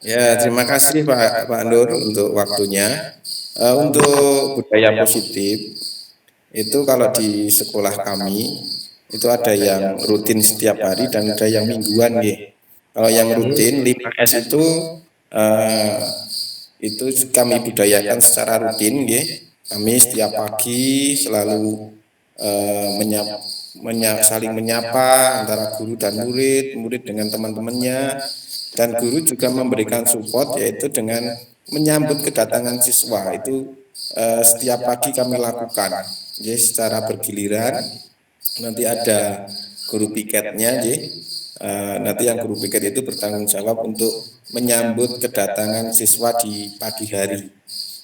ya terima kasih Pak Nur untuk waktunya. Untuk budaya positif itu kalau di sekolah kami itu ada yang rutin setiap hari dan ada yang mingguan ya. Kalau yang rutin 5S eh, itu kami budayakan secara rutin ya. Kami setiap pagi selalu saling menyapa antara guru dan murid, murid dengan teman-temannya, dan guru juga memberikan support yaitu dengan menyambut kedatangan siswa itu setiap pagi kami lakukan. Jadi secara bergiliran nanti ada guru piketnya, nanti yang guru piket itu bertanggung jawab untuk menyambut kedatangan siswa di pagi hari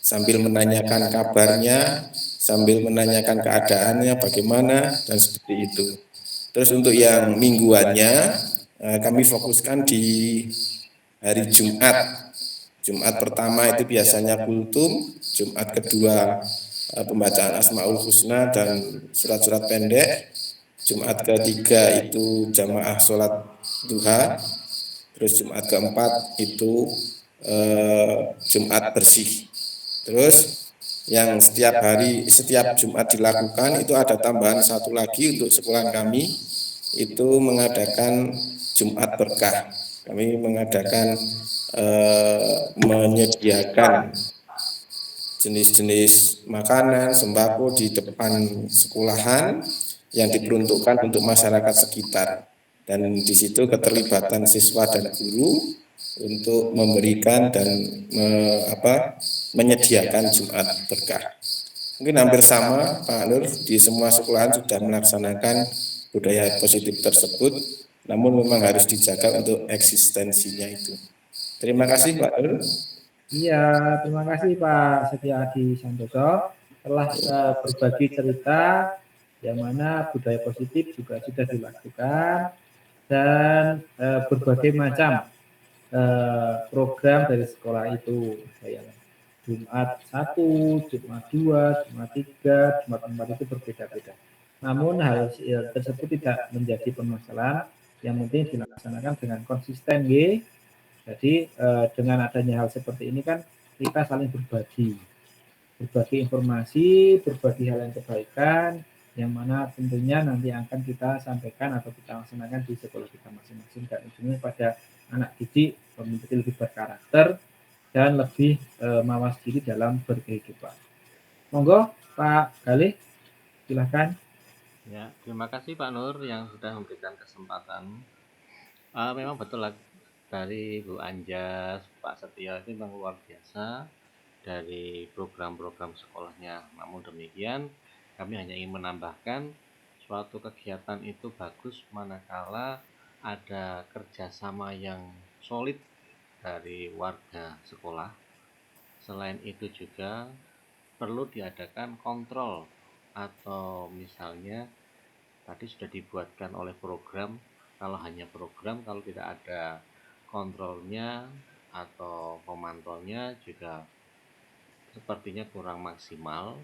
sambil menanyakan kabarnya, sambil menanyakan keadaannya bagaimana dan seperti itu. Terus untuk yang mingguannya kami fokuskan di hari Jumat. Jumat pertama itu biasanya kultum, Jumat kedua pembacaan Asmaul Husna dan surat-surat pendek, Jumat ketiga itu jamaah sholat duha, terus Jumat keempat itu Jumat bersih. Terus yang setiap hari, setiap Jumat dilakukan itu ada tambahan satu lagi untuk sekolah kami, itu mengadakan Jumat berkah. Kami mengadakan menyediakan jenis-jenis makanan, sembako di depan sekolahan yang diperuntukkan untuk masyarakat sekitar. Dan di situ keterlibatan siswa dan guru untuk memberikan dan menyediakan Jumat berkah. Mungkin hampir sama Pak Nur, di semua sekolahan sudah melaksanakan budaya positif tersebut, namun memang harus dijaga untuk eksistensinya itu. Terima kasih Pak Nur. Iya, terima kasih Pak Setia Adi Santoso telah berbagi cerita yang mana budaya positif juga sudah dilakukan dan berbagai macam program dari sekolah itu, kayak Jumat 1, Jumat 2, Jumat 3, Jumat 4 itu berbeda-beda. Namun hal tersebut tidak menjadi permasalahan, yang penting dilaksanakan dengan konsisten, ya. Jadi dengan adanya hal seperti ini kan kita saling berbagi informasi, berbagi hal yang kebaikan, yang mana tentunya nanti akan kita sampaikan atau kita laksanakan di sekolah kita masing-masing, dan ujungnya pada anak didik menjadi lebih berkarakter dan lebih mawas diri dalam berkehidupan. Monggo Pak Galih, silahkan. Ya, terima kasih Pak Nur yang sudah memberikan kesempatan. Memang betul lah, dari Bu Anjas, Pak Setia itu memang luar biasa dari program-program sekolahnya. Namun demikian, kami hanya ingin menambahkan suatu kegiatan itu bagus manakala ada kerjasama yang solid dari warga sekolah. Selain itu juga perlu diadakan kontrol, atau misalnya tadi sudah dibuatkan oleh program, kalau hanya program, kalau tidak ada kontrolnya atau pemantaunya juga sepertinya kurang maksimal,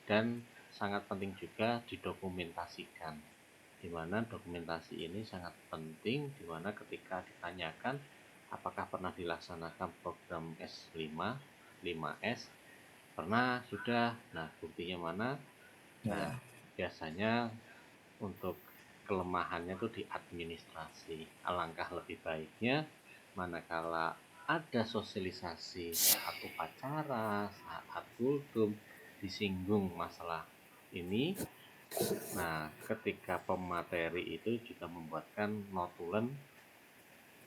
dan sangat penting juga didokumentasikan, di mana dokumentasi ini sangat penting, di mana ketika ditanyakan apakah pernah dilaksanakan program S5, 5S, pernah, sudah, nah buktinya mana? Nah, biasanya untuk kelemahannya itu di administrasi. Alangkah lebih baiknya manakala ada sosialisasi saat upacara, saat kultum, disinggung masalah ini. Nah, ketika pemateri itu juga membuatkan notulen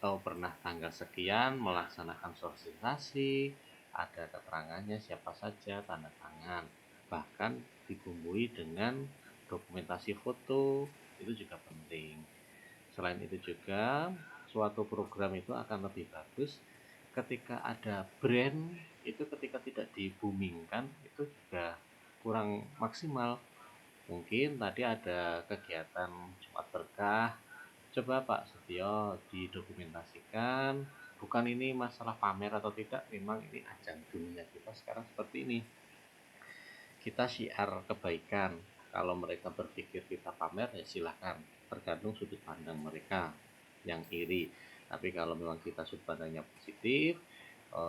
atau pernah tanggal sekian melaksanakan sosialisasi, ada keterangannya siapa saja, tanda tangan, bahkan dibumbui dengan dokumentasi foto, itu juga penting. Selain itu juga suatu program itu akan lebih bagus ketika ada brand, itu ketika tidak dibumingkan itu juga kurang maksimal. Mungkin tadi ada kegiatan Jumat Berkah, coba Pak Setio didokumentasikan, bukan ini masalah pamer atau tidak, memang ini ajang dunia kita sekarang seperti ini. kita syiar kebaikan. Kalau mereka berpikir kita pamer, ya silahkan, tergantung sudut pandang mereka yang iri. Tapi kalau memang kita sudut pandangnya positif,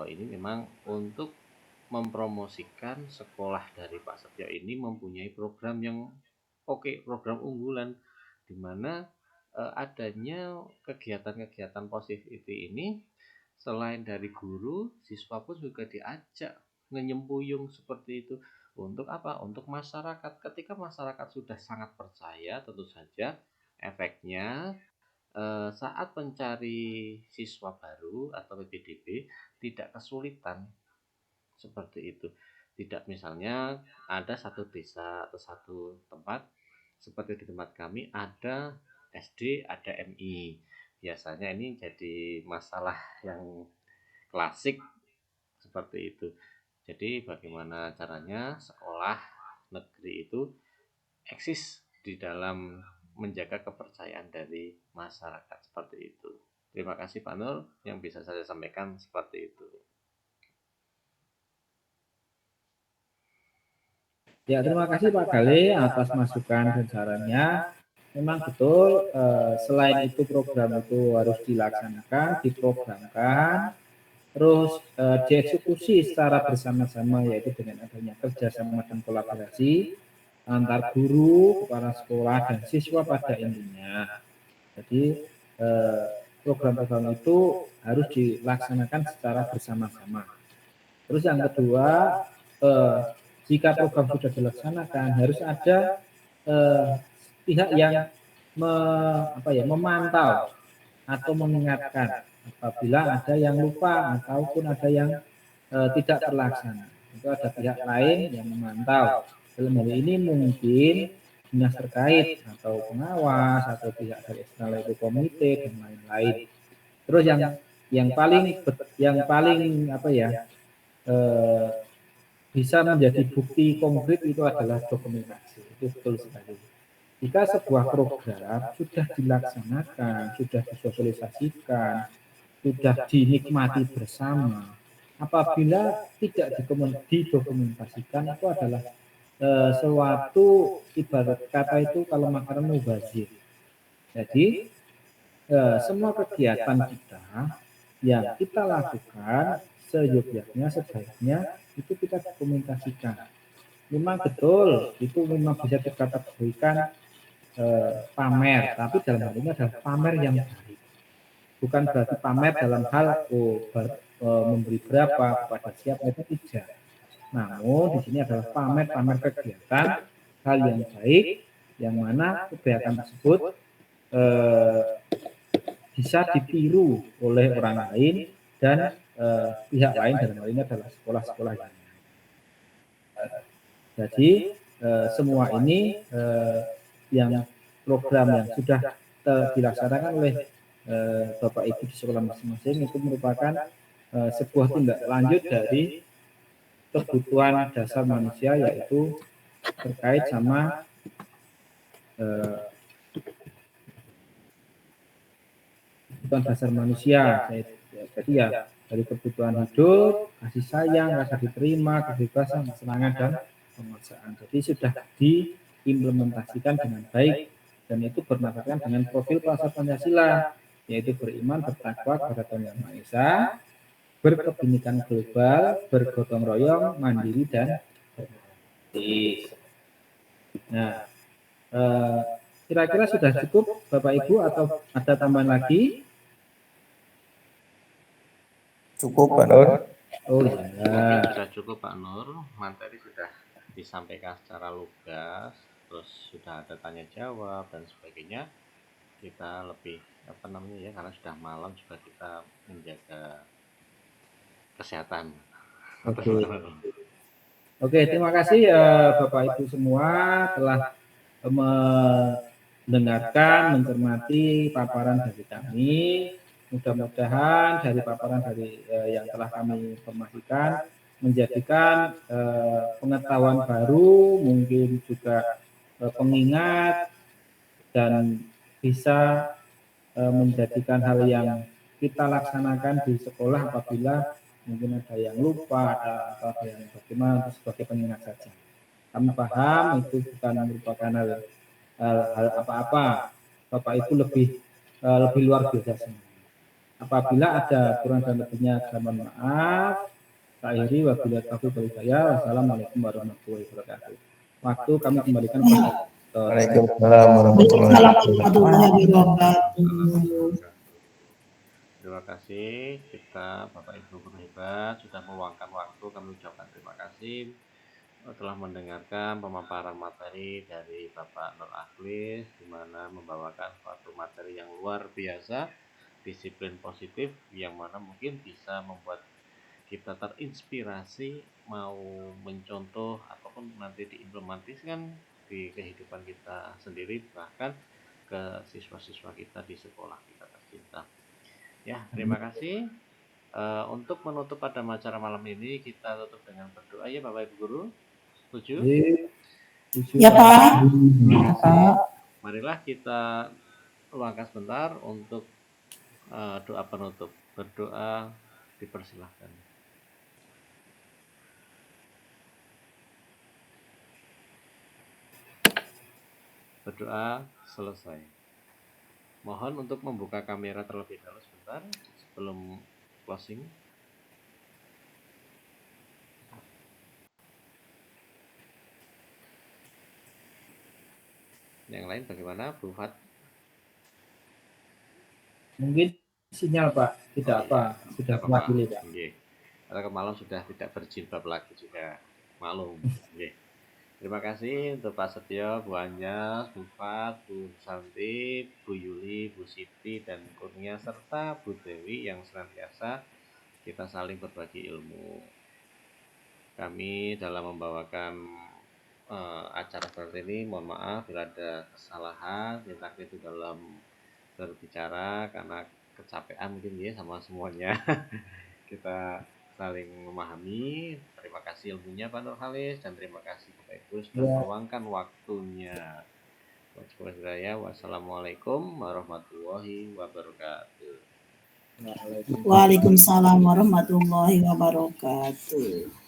ini memang untuk mempromosikan sekolah dari Pak Setio ini mempunyai program yang oke, program unggulan, di mana adanya kegiatan-kegiatan positif ini selain dari guru, siswa pun juga diajak nyempuyung seperti itu. Untuk apa? Untuk masyarakat. Ketika masyarakat sudah sangat percaya, tentu saja efeknya saat mencari siswa baru atau PPDB tidak kesulitan seperti itu. Tidak, misalnya ada satu desa atau satu tempat seperti di tempat kami ada SD, ada MI. Biasanya ini jadi masalah yang klasik seperti itu. Jadi bagaimana caranya sekolah negeri itu eksis di dalam menjaga kepercayaan dari masyarakat seperti itu. Terima kasih Pak Nur, yang bisa saya sampaikan seperti itu. Ya, terima kasih Pak Gale atas masukan dan sarannya. Memang betul, selain itu program itu harus dilaksanakan, diprogramkan, terus dieksekusi secara bersama-sama, yaitu dengan adanya kerjasama dan kolaborasi antar guru, kepala sekolah, dan siswa pada intinya. Jadi program-program itu harus dilaksanakan secara bersama-sama. Terus yang kedua, jika program sudah dilaksanakan, harus ada pihak yang memantau atau mengingatkan apabila ada yang lupa ataupun ada yang tidak terlaksana. Itu ada pihak lain yang memantau. Dalam hal ini mungkin dinas terkait atau pengawas atau pihak dari eksternal itu komite dan lain-lain. Terus yang paling bisa menjadi bukti konkret itu adalah dokumentasi. Itu betul sekali. Jika sebuah program sudah dilaksanakan, sudah disosialisasikan, sudah dinikmati bersama, apabila tidak didokumentasikan, itu adalah suatu, ibarat kata itu kalau makanan mubazir. Jadi semua kegiatan kita yang kita lakukan seyogyanya, sebaiknya itu kita dokumentasikan. Memang betul, itu memang bisa dikategorikan pamer, tapi dalam hal ini adalah pamer yang baik. Bukan berarti pamer dalam hal memberi berapa kepada siapa, itu tidak. Namun di sini adalah pamer kegiatan hal yang baik, yang mana kegiatan tersebut bisa ditiru oleh orang lain dan pihak lain, dalam hal ini adalah sekolah-sekolah yang lain. Jadi semua ini yang program yang sudah dilaksanakan oleh Bapak Ibu di sekolah masing-masing itu merupakan sebuah tindak lanjut dari kebutuhan dasar manusia, yaitu terkait sama kebutuhan dasar manusia. Jadi ya dari kebutuhan hidup, kasih sayang, rasa diterima, kebebasan, kesenangan, dan penguasaan. Jadi sudah diimplementasikan dengan baik, dan itu berdasarkan dengan profil pasar Pancasila, yaitu beriman, bertakwa kepada Tuhan Yang Maha Esa, berkebinekaan global, bergotong royong, mandiri, dan demokratis. Nah, kira-kira sudah cukup Bapak Ibu atau ada tambahan lagi? Cukup Pak Nur. Oh Mungkin iya. sudah cukup Pak Nur, materi sudah disampaikan secara lugas, terus sudah ada tanya jawab dan sebagainya. Kita lebih karena sudah malam juga kita menjaga kesehatan. Oke, terima kasih Bapak Ibu semua telah mendengarkan, mencermati paparan dari kami. Mudah-mudahan dari paparan yang telah kami informasikan menjadikan pengetahuan baru, mungkin juga pengingat, dan bisa menjadikan hal yang kita laksanakan di sekolah apabila mungkin ada yang lupa, atau ada yang bagaimana, sebagai pengingat saja. Kami paham itu bukan merupakan hal apa-apa. Bapak itu lebih luar biasa. Apabila ada kurang dan lebihnya, mohon maaf. Akhiri wabillahi taufiq wal hidayah. Wassalamualaikum warahmatullahi wabarakatuh. Waktu kami kembalikan kepada Waalaikumsalam warahmatullahi wabarakatuh. Terima kasih kita Bapak Ibu guru hebat sudah meluangkan waktu, kami ucapkan terima kasih telah mendengarkan pemaparan materi dari Bapak Nur Akhlis, di mana membawakan suatu materi yang luar biasa, disiplin positif yang mana mungkin bisa membuat kita terinspirasi mau mencontoh ataupun nanti diimplementasikan di kehidupan kita sendiri, bahkan ke siswa-siswa kita di sekolah kita tercinta. Ya, terima kasih. Untuk menutup pada acara malam ini kita tutup dengan berdoa ya Bapak Ibu Guru. Setuju? Ya Pak. Marilah kita luangkan sebentar untuk doa penutup. Berdoa dipersilahkan. Berdoa selesai. Mohon untuk membuka kamera terlebih dahulu sebentar sebelum closing. Yang lain bagaimana, Bu Fat? Mungkin sinyal Pak, tidak apa, sudah mewakili Pak. Karena malam sudah tidak berjilbab lagi juga, maklum. Terima kasih untuk Pak Setio, Bu Anyas, Bu Fat, Bu Santi, Bu Yuli, Bu Siti, dan Kurnia, serta Bu Dewi yang senantiasa kita saling berbagi ilmu. Kami dalam membawakan acara seperti ini, mohon maaf bila ada kesalahan, entah itu dalam berbicara karena kecapean mungkin ya sama semuanya. Kita saling memahami. Terima kasih ilmunya Pak Nur Khalis dan terima kasih Bapak Ibu sudah meluangkan waktunya. Wassalamualaikum warahmatullahi wabarakatuh. Waalaikumsalam warahmatullahi wabarakatuh.